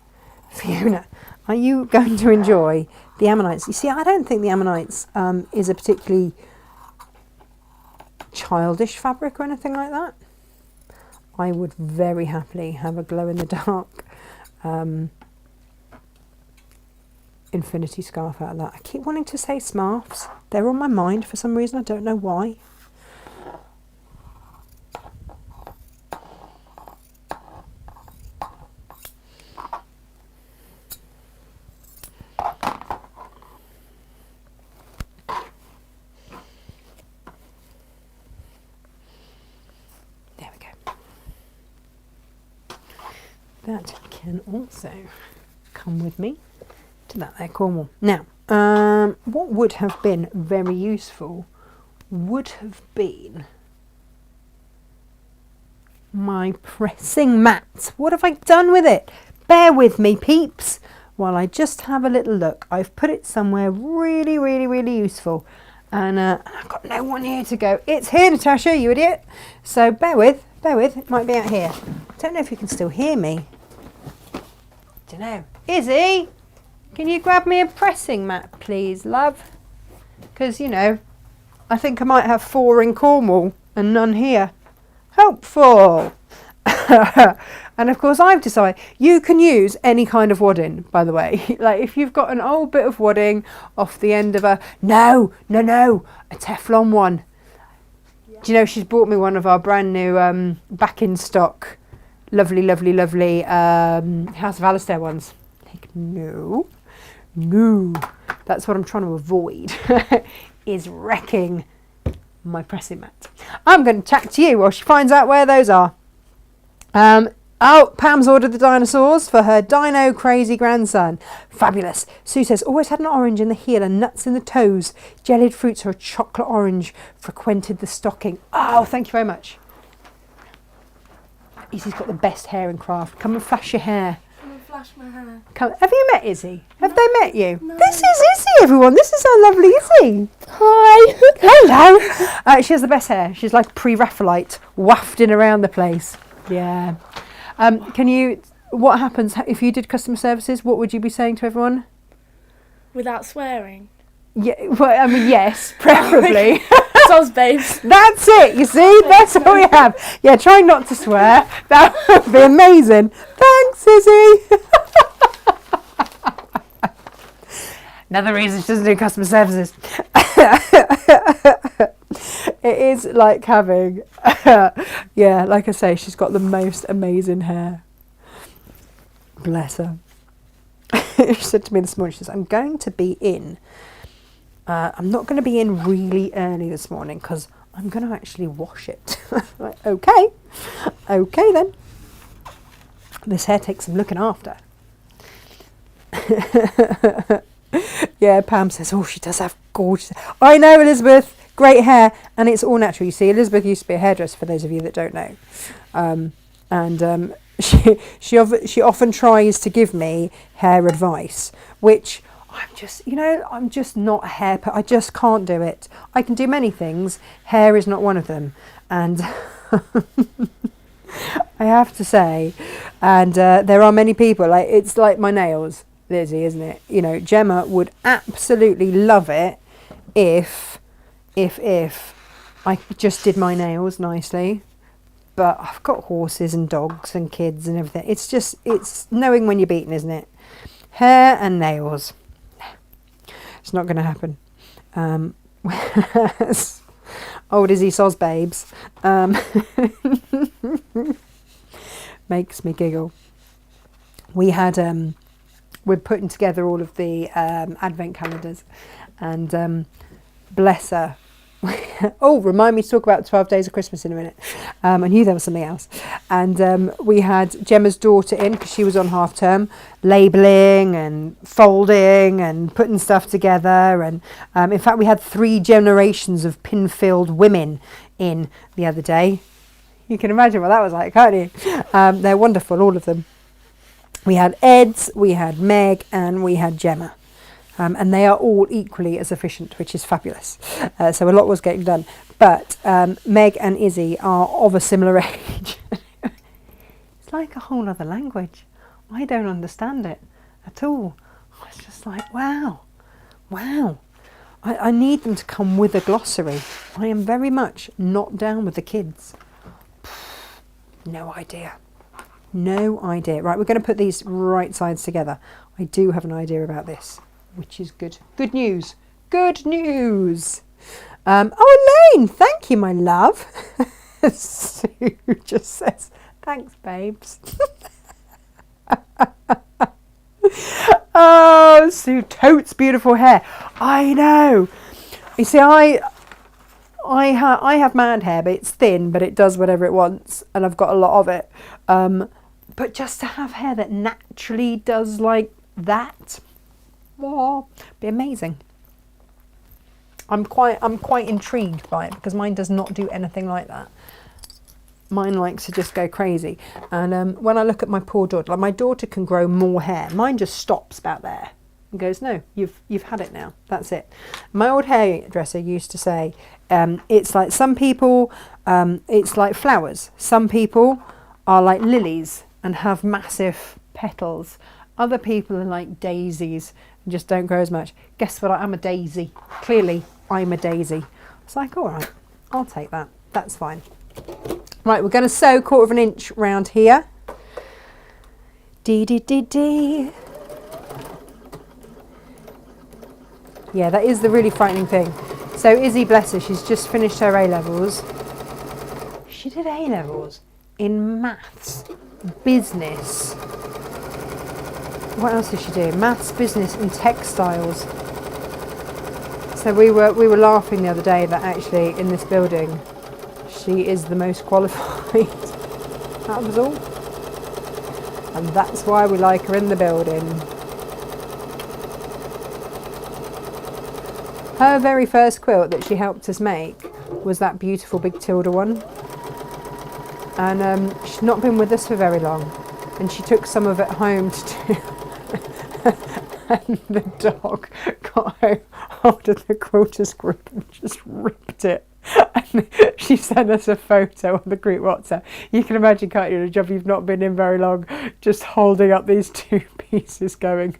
Fiona, are you going to enjoy the Ammonites? You see, I don't think the Ammonites is a particularly childish fabric or anything like that. I would very happily have a glow-in-the-dark infinity scarf out of that. I keep wanting to say smarfs. They're on my mind for some reason. I don't know why. That can also come with me to that there Cornwall. Now, what would have been very useful would have been my pressing mat. What have I done with it? Bear with me, peeps, while I just have a little look. I've put it somewhere really, really, really useful. And I've got no one here to go. It's here, Natasha, you idiot. So bear with. It might be out here. I don't know if you can still hear me. Don't know. Izzy, can you grab me a pressing mat, please, love? Because, you know, I think I might have 4 in Cornwall and none here. Helpful. And of course I've decided you can use any kind of wadding, by the way. Like if you've got an old bit of wadding off the end of a no, a Teflon one. Yeah. Do you know she's bought me one of our brand new back in stock lovely House of Alistair ones. Like no, that's what I'm trying to avoid is wrecking my pressing mat. I'm going to chat to you while she finds out where those are. Pam's ordered the dinosaurs for her dino crazy grandson. Fabulous. Sue says, always had an orange in the heel and nuts in the toes. Jellied fruits or a chocolate orange frequented the stocking. Oh, thank you very much. Izzy's got the best hair in craft. Come and flash your hair. Come and flash my hair. Have you met Izzy? Have they met you? No. This is Izzy, everyone. This is our lovely Izzy. Hi. Hello. She has the best hair. She's like pre-Raphaelite, wafting around the place. Yeah. What happens if you did customer services? What would you be saying to everyone? Without swearing? Yeah, well, I mean, yes, preferably. Soz babes. That's it, you see? That's what we have. Yeah, try not to swear. That would be amazing. Thanks, Izzy. Another reason she doesn't do customer services. It is like having, yeah, like I say, she's got the most amazing hair. Bless her. She said to me this morning, she says, I'm going to be in. I'm not going to be in really early this morning because I'm going to actually wash it. Like, okay then. This hair takes some looking after. Yeah, Pam says, oh, she does have gorgeous hair. I know, Elizabeth, great hair, and it's all natural. You see, Elizabeth used to be a hairdresser, for those of you that don't know. She often tries to give me hair advice, which I'm just not a hair. I just can't do it. I can do many things. Hair is not one of them. And I have to say, and there are many people, like it's like my nails, Lizzie, isn't it? You know, Gemma would absolutely love it if I just did my nails nicely. But I've got horses and dogs and kids and everything. It's knowing when you're beaten, isn't it? Hair and nails. It's not going to happen. Old Izzy Soz babes makes me giggle. We're putting together all of the advent calendars, and bless her, Oh, remind me to talk about 12 Days of Christmas in a minute. I knew there was something else. And we had Gemma's daughter in because she was on half term, labelling and folding and putting stuff together. And in fact, we had 3 generations of pin-filled women in the other day. You can imagine what that was like, can't you? They're wonderful, all of them. We had Ed's, we had Meg, and we had Gemma. And they are all equally as efficient, which is fabulous. So a lot was getting done. But Meg and Izzy are of a similar age. It's like a whole other language. I don't understand it at all. I was just like, wow. I need them to come with a glossary. I am very much not down with the kids. No idea. Right, we're going to put these right sides together. I do have an idea about this, which is good. Good news. Oh, Elaine, thank you, my love. Sue just says, thanks, babes. Oh, Sue totes beautiful hair. I know. You see, I have mad hair, but it's thin, but it does whatever it wants, and I've got a lot of it. But just to have hair that naturally does like that, be amazing. I'm quite intrigued by it because mine does not do anything like that. Mine likes to just go crazy. And when I look at my poor daughter, like my daughter can grow more hair. Mine just stops about there and goes, no, you've had it now. That's it. My old hairdresser used to say, it's like some people, it's like flowers. Some people are like lilies and have massive petals. Other people are like daisies and just don't grow as much. Guess what? I'm a daisy. Clearly, I'm a daisy. It's like, all right, I'll take that. That's fine. Right, we're going to sew 1/4 inch round here. Dee. Yeah, that is the really frightening thing. So Izzy, bless her, she's just finished her A-levels. She did A-levels in maths, business. What else did she do? Maths, business and textiles. So we were laughing the other day that actually in this building she is the most qualified. That was all. And that's why we like her in the building. Her very first quilt that she helped us make was that beautiful big Tilda one. And she's not been with us for very long. And she took some of it home to do. And the dog got hold of the quilter's grip and just ripped it. And she sent us a photo on the group WhatsApp. You can imagine, can't you, a job you've not been in very long, just holding up these 2 pieces going.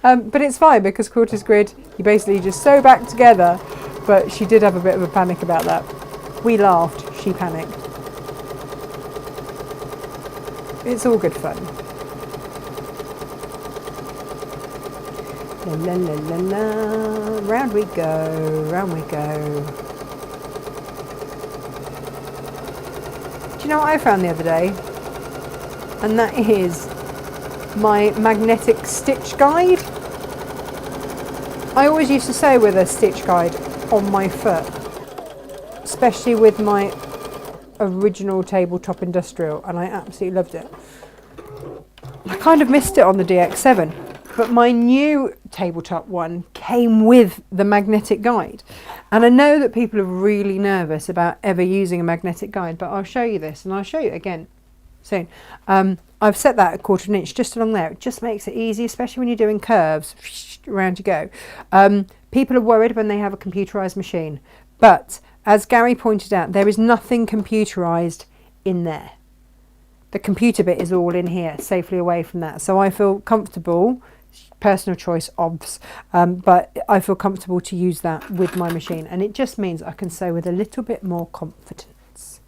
But it's fine because quilter's grid, you basically just sew back together. But she did have a bit of a panic about that. We laughed, she panicked. It's all good fun. La la la la la. Round we go, round we go. Do you know what I found the other day? And that is my magnetic stitch guide. I always used to sew with a stitch guide on my foot, especially with my original tabletop industrial, and I absolutely loved it. I kind of missed it on the DX7, but my new tabletop one came with the magnetic guide. And I know that people are really nervous about ever using a magnetic guide, but I'll show you this, and I'll show you again soon. I've set that at 1/4 inch just along there. It just makes it easy, especially when you're doing curves. Around you go. People are worried when they have a computerized machine, but as Gary pointed out, there is nothing computerized in there. The computer bit is all in here, safely away from that. So I feel comfortable, personal choice, obvs, but I feel comfortable to use that with my machine. And it just means I can sew with a little bit more confidence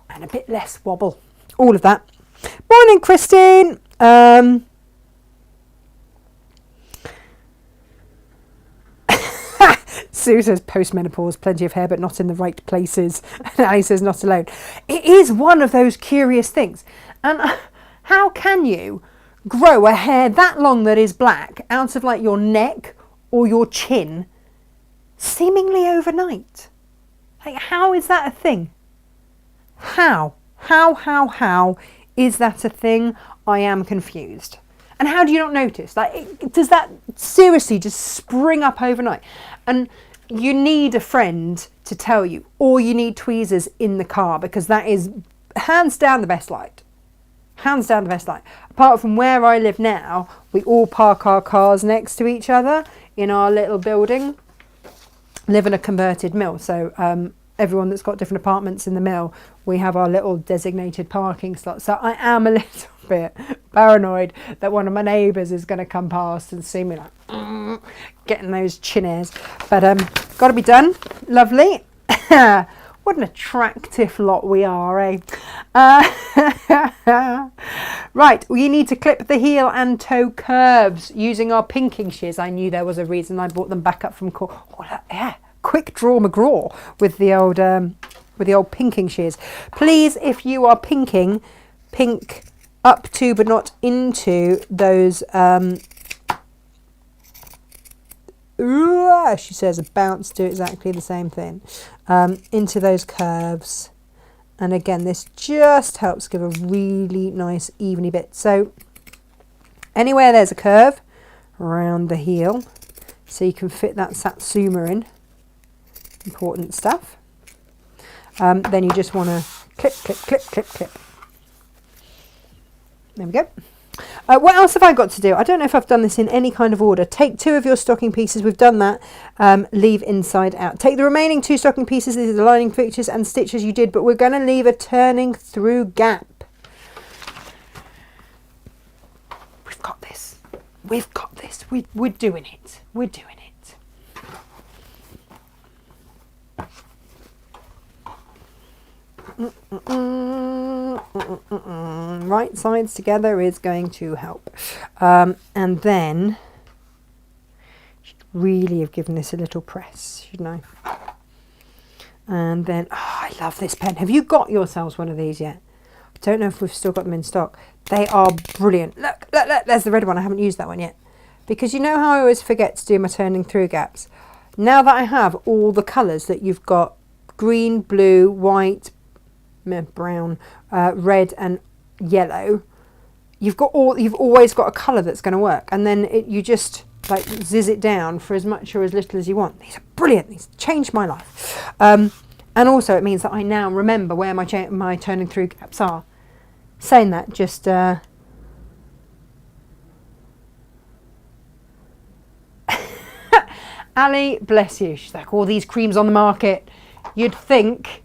and a bit less wobble. All of that. Morning, Christine. Sue says post-menopause, plenty of hair but not in the right places. And Ali says not alone. It is one of those curious things. And how can you grow a hair that long that is black out of like your neck or your chin seemingly overnight. Like, how is that a thing? How is that a thing? I am confused. And how do you not notice? Like, does that seriously just spring up overnight? And you need a friend to tell you, or you need tweezers in the car, because that is hands down the best light. Hands down the best light. Apart from where I live now, we all park our cars next to each other in our little building. Live in a converted mill, so everyone that's got different apartments in the mill, we have our little designated parking slots. So I am a little bit paranoid that one of my neighbours is going to come past and see me like getting those chin hairs. But got to be done. Lovely. What an attractive lot we are, eh? Right, we need to clip the heel and toe curves using our pinking shears. I knew there was a reason I brought them back up from quick draw McGraw with the old pinking shears. Please, if you are pinking, pink up to but not into those she says about to do exactly the same thing, into those curves. And again, this just helps give a really nice eveny bit. So anywhere there's a curve around the heel, so you can fit that satsuma in, important stuff. Then you just want to clip, clip, clip, clip, clip. There we go. What else have I got to do? I don't know if I've done this in any kind of order. Take 2 of your stocking pieces. We've done that. Leave inside out. Take the remaining 2 stocking pieces. These are the lining pictures and stitches you did, but we're going to leave a turning through gap. We've got this. We've got this. We're doing it. We're doing it. Right sides together is going to help. And then should really have given this a little press, shouldn't I? And then, I love this pen. Have you got yourselves one of these yet? I don't know if we've still got them in stock. They are brilliant. Look, there's the red one. I haven't used that one yet. Because you know how I always forget to do my turning through gaps? Now that I have all the colours that you've got, green, blue, white, brown, red and yellow, you've always got a colour that's going to work, and then you just like zizz it down for as much or as little as you want. These are brilliant. These changed my life, and also it means that I now remember where my turning through gaps are. Saying that, just Ali, bless you. She's like, all these creams on the market. You'd think.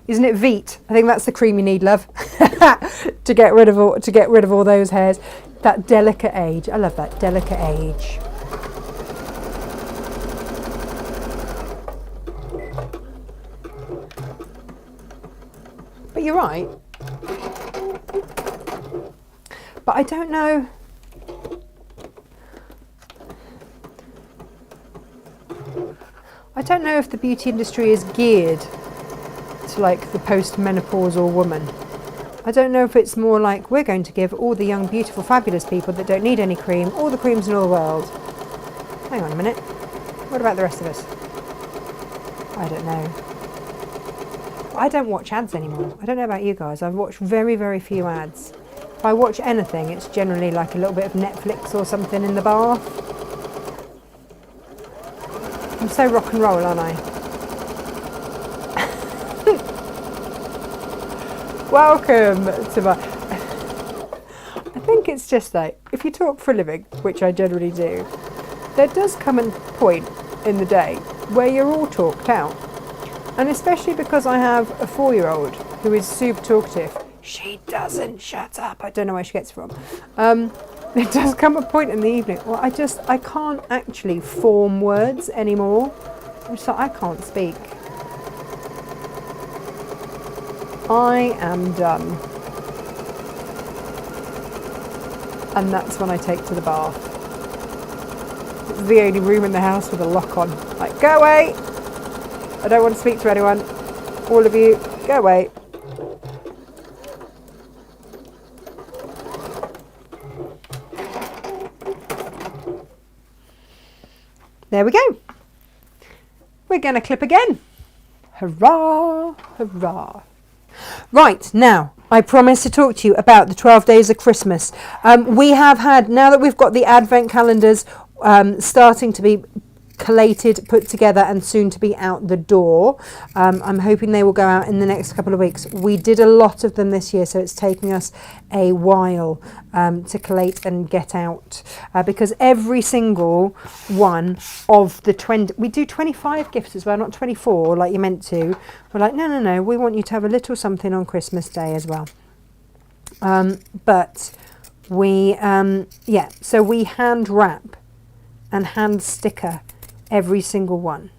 Isn't it Veet? I think that's the cream you need, love, to get rid of all those hairs. That delicate age. I love that delicate age. But you're right. But I don't know. I don't know if the beauty industry is geared to like the post-menopausal woman. I don't know if it's more like we're going to give all the young, beautiful, fabulous people that don't need any cream all the creams in all the world. Hang on a minute. What about the rest of us? I don't know. I don't watch ads anymore. I don't know about you guys. I've watched very, very few ads. If I watch anything, it's generally like a little bit of Netflix or something in the bath. I'm so rock and roll, aren't I? Welcome to my... I think it's just like, if you talk for a living, which I generally do, there does come a point in the day where you're all talked out. And especially because I have a 4-year-old who is super talkative. She doesn't shut up. I don't know where she gets it from. There does come a point in the evening where I can't actually form words anymore. I'm just like, I can't speak. I am done. And that's when I take to the bath. It's the only room in the house with a lock on. Like, go away! I don't want to speak to anyone. All of you, go away. there we go. We're going to clip again. Hurrah, hurrah. Right, now, I promised to talk to you about the 12 days of Christmas. We have had, now that we've got the advent calendars starting to be collated, put together and soon to be out the door. I'm hoping they will go out in the next couple of weeks. We did a lot of them this year, so it's taking us a while to collate and get out because every single one of the 20, we do 25 gifts as well, not 24 like you meant to. We're like, no, we want you to have a little something on Christmas Day as well. But we, so we hand wrap and hand sticker every single one.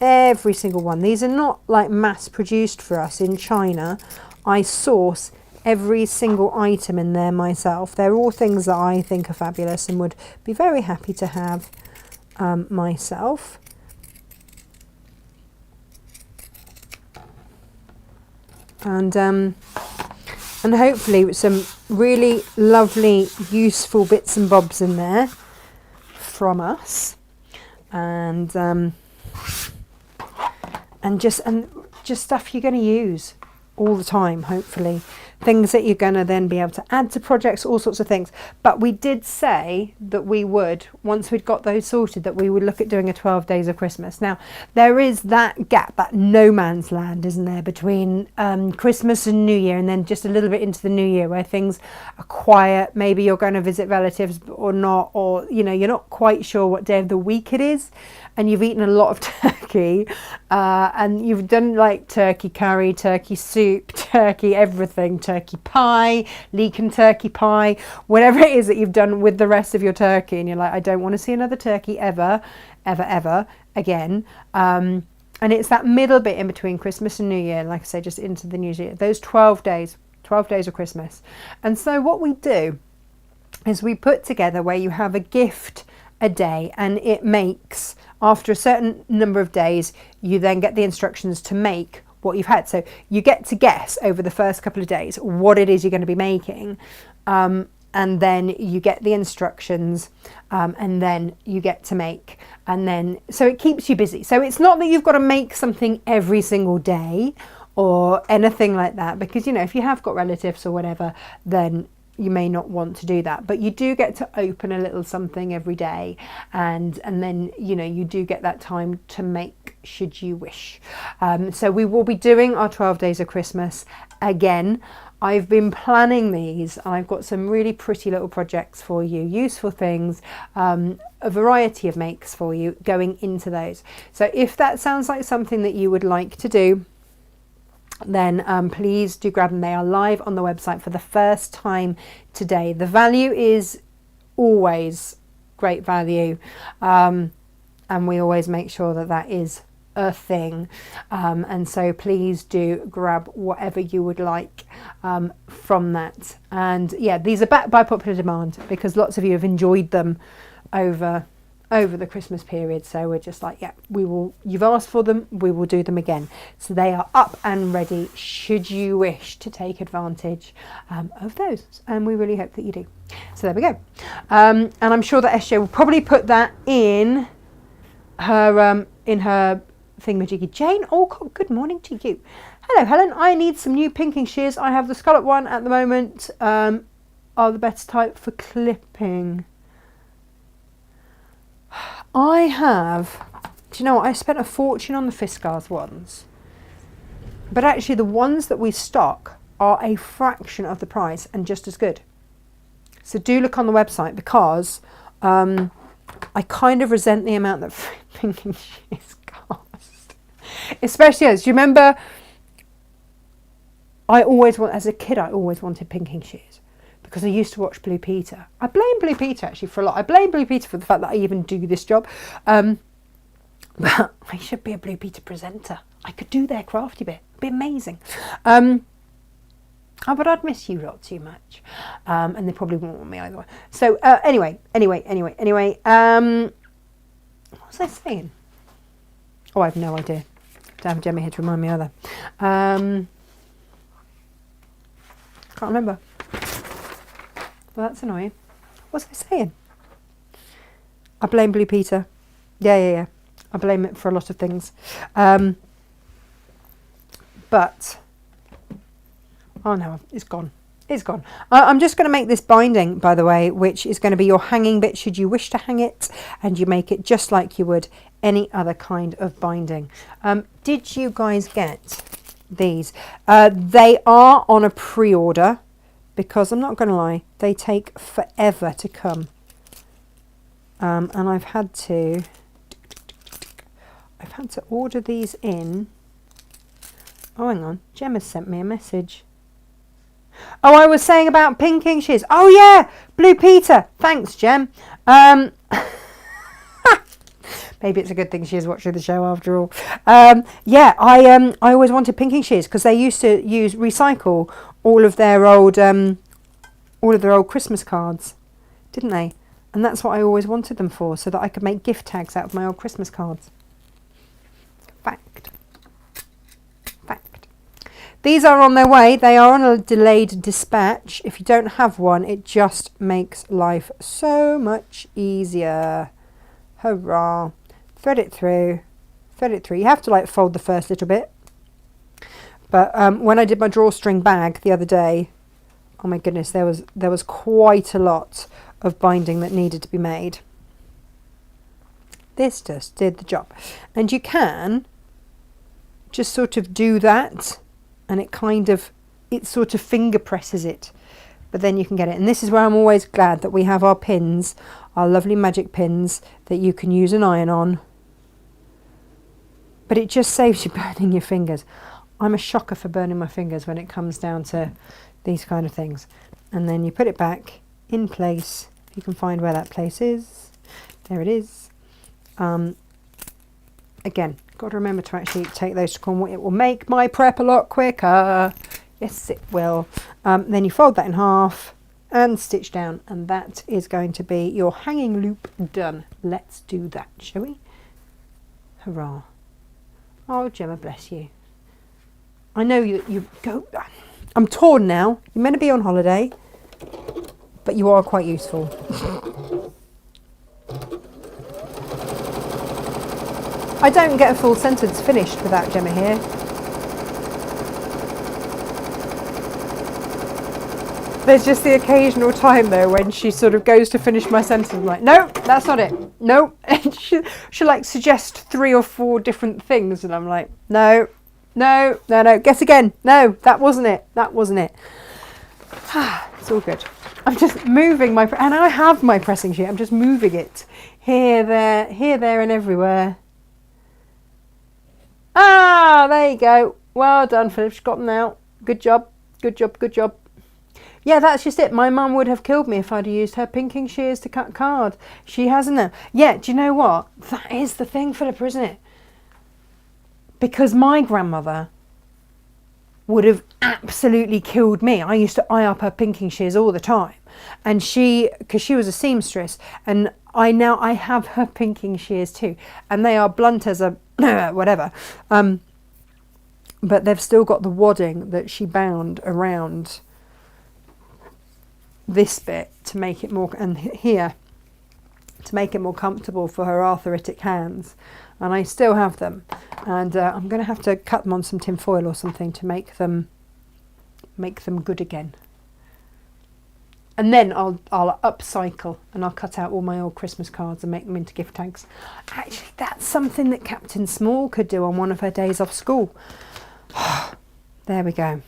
These are not like mass produced for us in China. I source every single item in there myself. They're all things that I think are fabulous and would be very happy to have myself. And hopefully some really lovely useful bits and bobs in there from us. And just stuff you're going to use all the time, hopefully. Things that you're going to then be able to add to projects, all sorts of things. But we did say that we would, once we'd got those sorted, that we would look at doing a 12 days of Christmas. Now, there is that gap, that no man's land, isn't there, between Christmas and New Year, and then just a little bit into the New Year where things are quiet. Maybe you're going to visit relatives or not, or, you know, you're not quite sure what day of the week it is. And you've eaten a lot of turkey and you've done like turkey curry, turkey soup, turkey everything, turkey pie, leek and turkey pie, whatever it is that you've done with the rest of your turkey. And you're like, I don't want to see another turkey ever again. And it's that middle bit in between Christmas and New Year, like I say, just into the New Year, those 12 days of Christmas. And so what we do is we put together where you have a gift a day, and it makes, after a certain number of days, you then get the instructions to make what you've had. So you get to guess over the first couple of days what it is you're going to be making, and then you get the instructions, and then you get to make, and then so it keeps you busy. So it's not that you've got to make something every single day or anything like that, because, you know, if you have got relatives or whatever, then you may not want to do that, but you do get to open a little something every day, and then, you know, you do get that time to make should you wish. So we will be doing our 12 days of Christmas again. I've been planning these, and I've got some really pretty little projects for you, useful things, a variety of makes for you going into those. So if that sounds like something that you would like to do, then please do grab them. They are live on the website for the first time today. The value is always great value, and we always make sure that that is a thing, and so please do grab whatever you would like from that. And yeah, these are backed by popular demand because lots of you have enjoyed them over the Christmas period, so we're just like, yeah, we will, you've asked for them, we will do them again. So they are up and ready should you wish to take advantage of those, and we really hope that you do. So there we go. And I'm sure that SJ will probably put that in her thingamajiggy. Jane Alcott, good morning to you. Hello Helen, I need some new pinking shears. I have the scallop one at the moment. Are the better type for clipping? I have, do you know what, I spent a fortune on the Fiskars ones, but actually the ones that we stock are a fraction of the price and just as good. So do look on the website, because I kind of resent the amount that pinking shears cost. Especially as, do you remember, as a kid I always wanted pinking shears, because I used to watch Blue Peter. I blame Blue Peter actually for a lot. I blame Blue Peter for the fact that I even do this job. But I should be a Blue Peter presenter. I could do their crafty bit. It'd be amazing. But I'd miss you lot too much. And they probably won't want me either. So anyway. What was I saying? Oh, I have no idea. Don't have Gemma here to remind me either. Can't remember. Well, that's annoying. What was I saying? I blame Blue Peter. Yeah. I blame it for a lot of things. But, oh no, it's gone. It's gone. I'm just going to make this binding, by the way, which is going to be your hanging bit should you wish to hang it, and you make it just like you would any other kind of binding. Did you guys get these? They are on a pre-order because I'm not going to lie, they take forever to come. And I've had to order these in. Oh, hang on. Gemma sent me a message. Oh, I was saying about pinking shears. Oh, yeah. Blue Peter. Thanks, Gem. Maybe it's a good thing she is watching the show after all. Yeah, I always wanted pinking shears because they used to recycle all of their old Christmas cards, didn't they? And that's what I always wanted them for, so that I could make gift tags out of my old Christmas cards. Fact. These are on their way. They are on a delayed dispatch. If you don't have one, it just makes life so much easier. Hurrah. Thread it through. You have to like fold the first little bit. But when I did my drawstring bag the other day, oh my goodness, there was quite a lot of binding that needed to be made. This just did the job. And you can just sort of do that, and it sort of finger presses it, but then you can get it. And this is where I'm always glad that we have our pins, our lovely magic pins that you can use an iron on, but it just saves you burning your fingers. I'm a shocker for burning my fingers when it comes down to these kind of things. And then you put it back in place. You can find where that place is. There it is. Again, got to remember to actually take those to cornwall. It will make my prep a lot quicker. Yes, it will. Then you fold that in half and stitch down, and that is going to be your hanging loop done. Let's do that, shall we? Hurrah. Oh, Gemma, bless you. I know you go. I'm torn now. You're meant to be on holiday, but you are quite useful. I don't get a full sentence finished without Gemma here. There's just the occasional time though when she sort of goes to finish my sentence. I'm like, no, that's not it. No. And she'll like suggest 3 or 4 different things, and I'm like, no. Guess again. No, that wasn't it. It's all good. I'm just moving and I have my pressing sheet. I'm just moving it here, there, and everywhere. Ah, there you go. Well done, Philip. She's got them out. Good job. Yeah, that's just it. My mum would have killed me if I'd used her pinking shears to cut card. She hasn't them. Yeah, do you know what? That is the thing, Philippa, isn't it? Because my grandmother would have absolutely killed me. I used to eye up her pinking shears all the time. And because she was a seamstress, and I have her pinking shears too. And they are blunt as a whatever. But they've still got the wadding that she bound around this bit to make it more, and here to make it more comfortable for her arthritic hands. And I still have them, and I'm going to have to cut them on some tin foil or something to make them good again. And then I'll upcycle, and I'll cut out all my old Christmas cards and make them into gift tags. Actually, that's something that Captain Small could do on one of her days off school. There we go.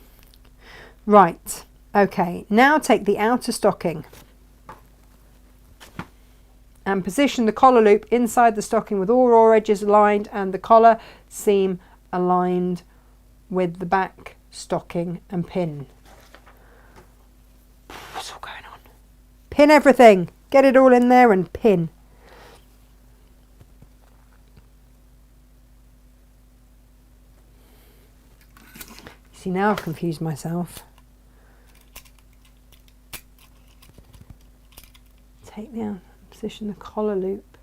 Right, okay, now take the outer stocking and position the collar loop inside the stocking with all raw edges aligned and the collar seam aligned with the back stocking, and pin. What's all going on? Pin everything. Get it all in there and pin. See, now I've confused myself. Take the position the collar loop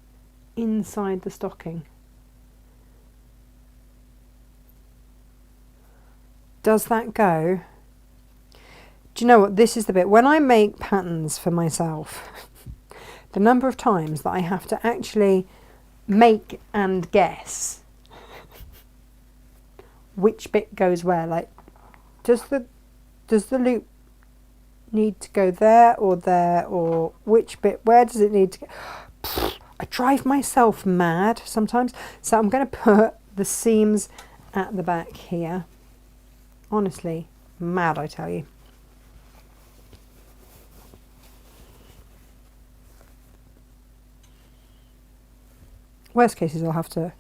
inside the stocking. Does that go? Do you know what? This is the bit. When I make patterns for myself, the number of times that I have to actually make and guess which bit goes where. Like, does the loop need to go there, or which bit, where does it need to go? I drive myself mad sometimes. So I'm going to put the seams at the back here. Honestly, mad, I tell you. Worst cases, I'll have to...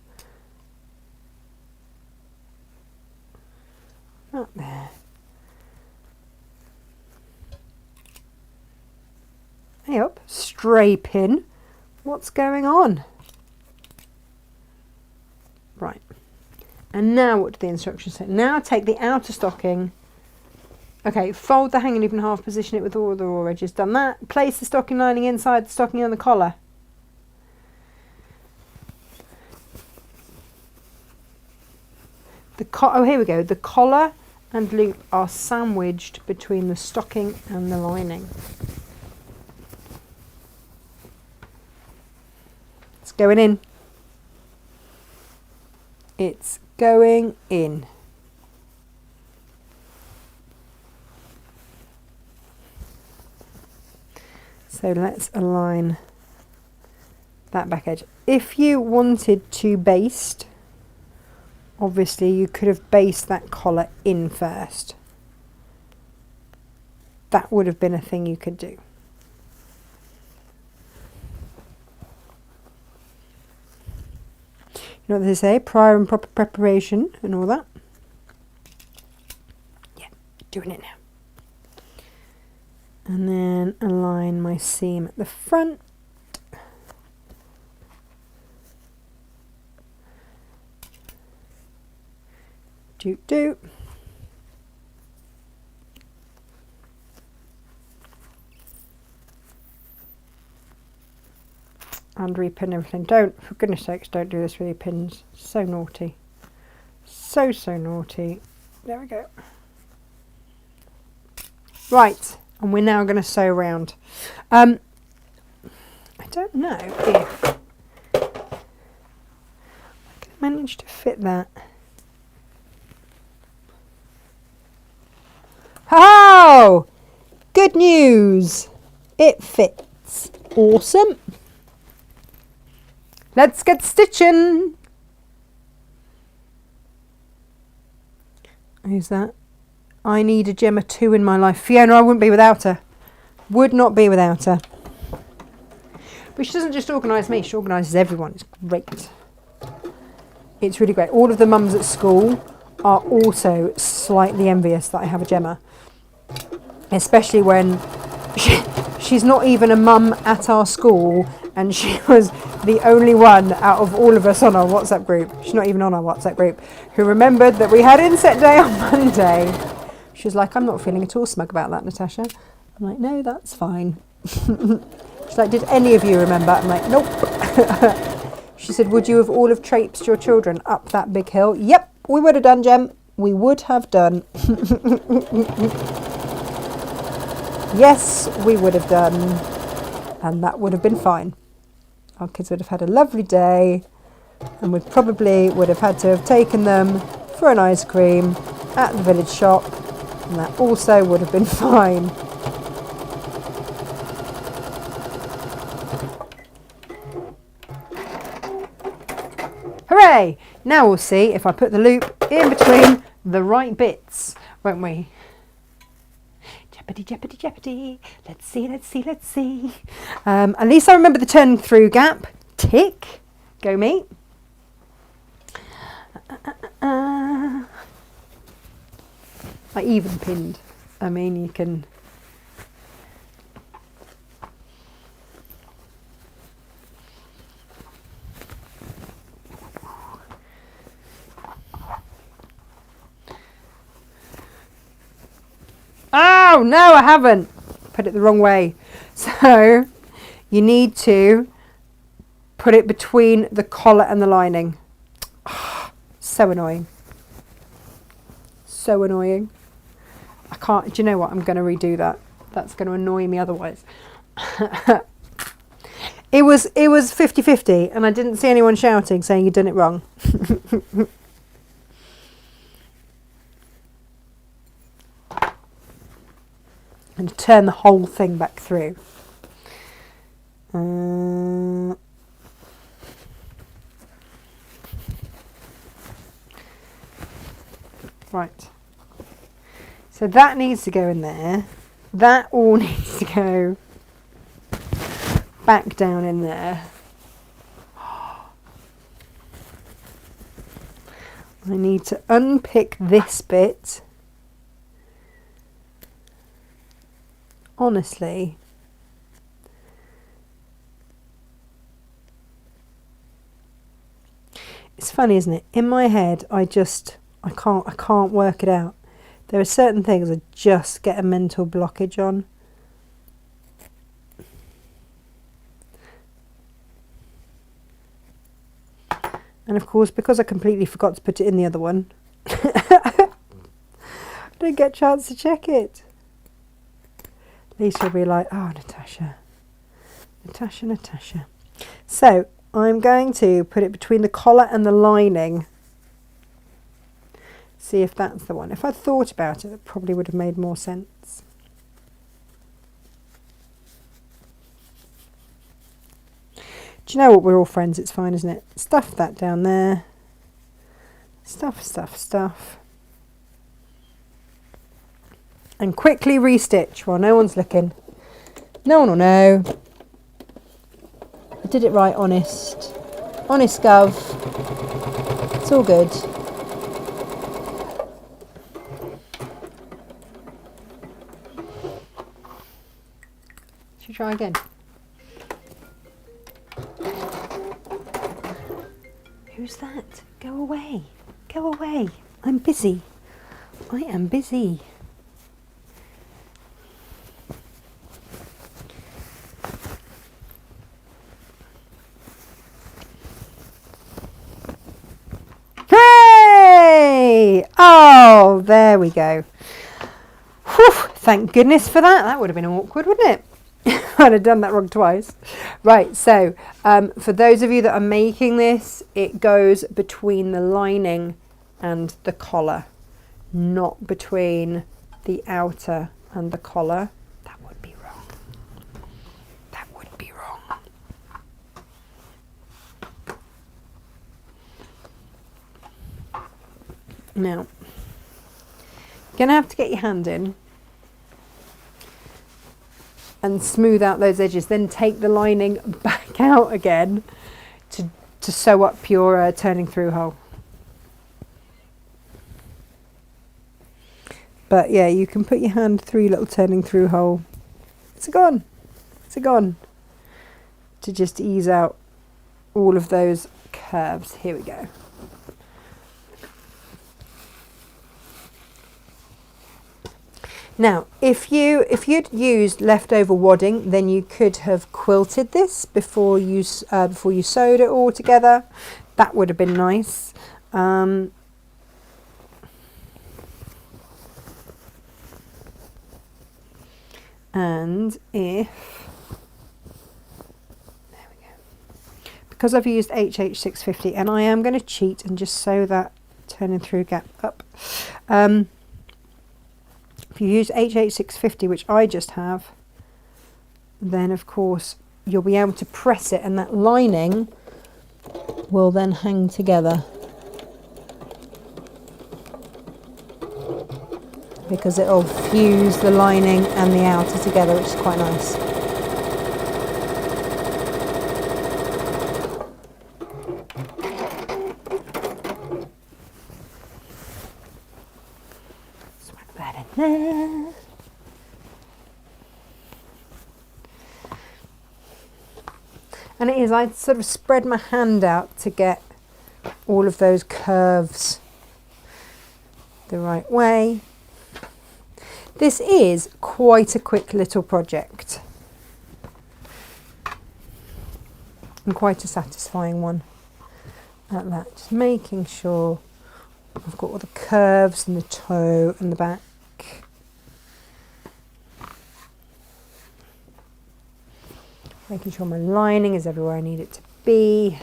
Up there. Hey up, stray pin. What's going on? Right. And now what do the instructions say? Now take the outer stocking. Okay, fold the hanging loop in half, position it with all the raw edges. Done that. Place the stocking lining inside the stocking on the collar. Oh, here we go. The collar and loop are sandwiched between the stocking and the lining. It's going in. It's going in. So let's align that back edge. If you wanted to baste, obviously you could have basted that collar in first. That would have been a thing you could do. You know what they say, prior and proper preparation and all that. Yeah, doing it now. And then align my seam at the front. Doot doot. And repin everything. Don't, for goodness sakes, don't do this with your pins. So naughty. So naughty. There we go. Right, and we're now going to sew around. I don't know if I can manage to fit that. Oh! Good news! It fits. Awesome. Let's get stitching. Who's that? I need a Gemma 2 in my life. Fiona, I wouldn't be without her. Would not be without her. But she doesn't just organise me, she organises everyone. It's great. It's really great. All of the mums at school are also slightly envious that I have a Gemma. Especially when she's not even a mum at our school, and she was the only one out of all of us on our WhatsApp group, she's not even on our WhatsApp group, who remembered that we had inset day on Monday. She was like, I'm not feeling at all smug about that, Natasha. I'm like, no, that's fine. She's like, did any of you remember? I'm like, nope. She said, would you have all have traipsed your children up that big hill? Yep, we would have done, Gem. We would have done. Yes, we would have done. And that would have been fine. Our kids would have had a lovely day, and we probably would have had to have taken them for an ice cream at the village shop, and that also would have been fine. Hooray! Now we'll see if I put the loop in between the right bits, won't we? Jeopardy, jeopardy, jeopardy. Let's see, let's see, let's see. At least I remember the turn through gap. Tick. Go me. I even pinned. I mean, you can... Oh, no, I haven't. Put it the wrong way. So you need to put it between the collar and the lining. Oh, so annoying. So annoying. I can't, do you know what? I'm going to redo that. That's going to annoy me otherwise. It was 50-50 and I didn't see anyone shouting saying you'd done it wrong. And turn the whole thing back through. Right. So that needs to go in there. That all needs to go back down in there. I need to unpick this bit. Honestly, it's funny, isn't it? In my head, I can't work it out. There are certain things I just get a mental blockage on. And of course, because I completely forgot to put it in the other one, I didn't get a chance to check it. Lisa will be like, oh, Natasha. So I'm going to put it between the collar and the lining. See if that's the one. If I'd thought about it, it probably would have made more sense. Do you know what? We're all friends. It's fine, isn't it? Stuff that down there. Stuff. And quickly restitch while no one's looking. No one will know. I did it right, honest. Honest, Gov. It's all good. Should we try again? Who's that? Go away. Go away. I'm busy. I am busy. Oh, there we go. Whew, thank goodness for that. That would have been awkward, wouldn't it? I'd have done that wrong twice. Right, so for those of you that are making this, it goes between the lining and the collar, not between the outer and the collar. That would be wrong. That would be wrong. Now, you're going to have to get your hand in and smooth out those edges. Then take the lining back out again to sew up your turning through hole. But yeah, you can put your hand through your little turning through hole. It's a gone. To just ease out all of those curves. Here we go. Now, if you'd used leftover wadding, then you could have quilted this before you sewed it all together. That would have been nice. And if, there we go, because I've used HH650, and I am going to cheat and just sew that turning through gap up. If you use HH650, which I just have, then of course you'll be able to press it and that lining will then hang together, because it'll fuse the lining and the outer together, which is quite nice. There. And it is, I sort of spread my hand out to get all of those curves the right way. This is quite a quick little project and quite a satisfying one at that. Just making sure I've got all the curves and the toe and the back. Making sure my lining is everywhere I need it to be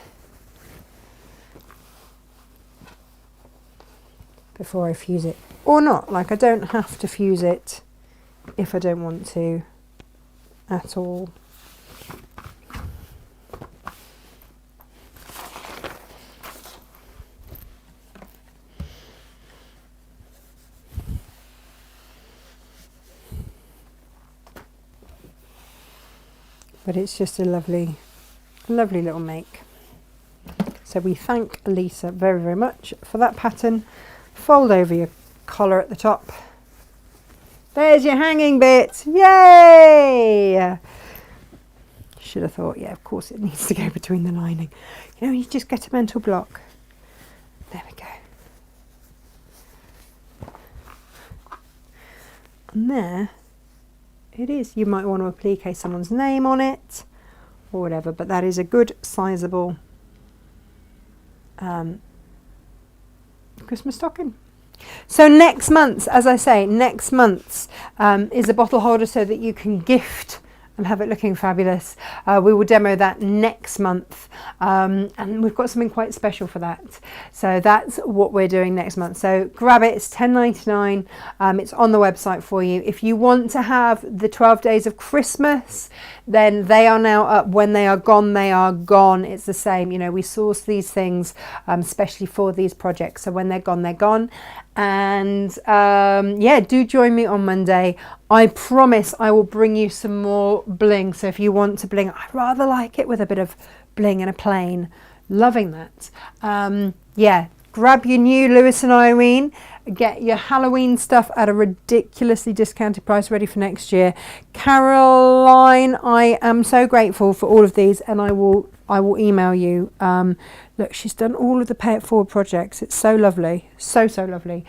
before I fuse it. Or not, like I don't have to fuse it if I don't want to at all. But it's just a lovely, lovely little make. So we thank Lisa very, very much for that pattern. Fold over your collar at the top. There's your hanging bit. Yay! Should have thought, yeah, of course it needs to go between the lining. You know, you just get a mental block. There we go. And there it is. You might want to applique someone's name on it or whatever, but that is a good sizable Christmas stocking. So next month, as I say, next month's is a bottle holder so that you can gift and have it looking fabulous. We will demo that next month, and we've got something quite special for that. So that's what we're doing next month. So grab it, it's $10.99. It's on the website for you. If you want to have the 12 days of Christmas, then they are now up. When they are gone, they are gone. It's the same. You know, we source these things especially for these projects. So when they're gone, they're gone. And yeah, do join me on Monday. I promise I will bring you some more bling. So if you want to bling, I rather like it with a bit of bling and a plain. Loving that. Yeah, grab your new Lewis and Irene. Get your Halloween stuff at a ridiculously discounted price, ready for next year. Caroline, I am so grateful for all of these, and I will email you. Look, she's done all of the Pay It Forward projects. It's so lovely, so lovely.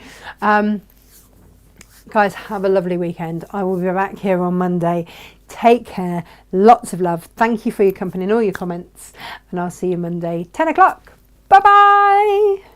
Guys, have a lovely weekend. I will be back here on Monday. Take care. Lots of love. Thank you for your company and all your comments, and I'll see you Monday, 10 o'clock. Bye bye.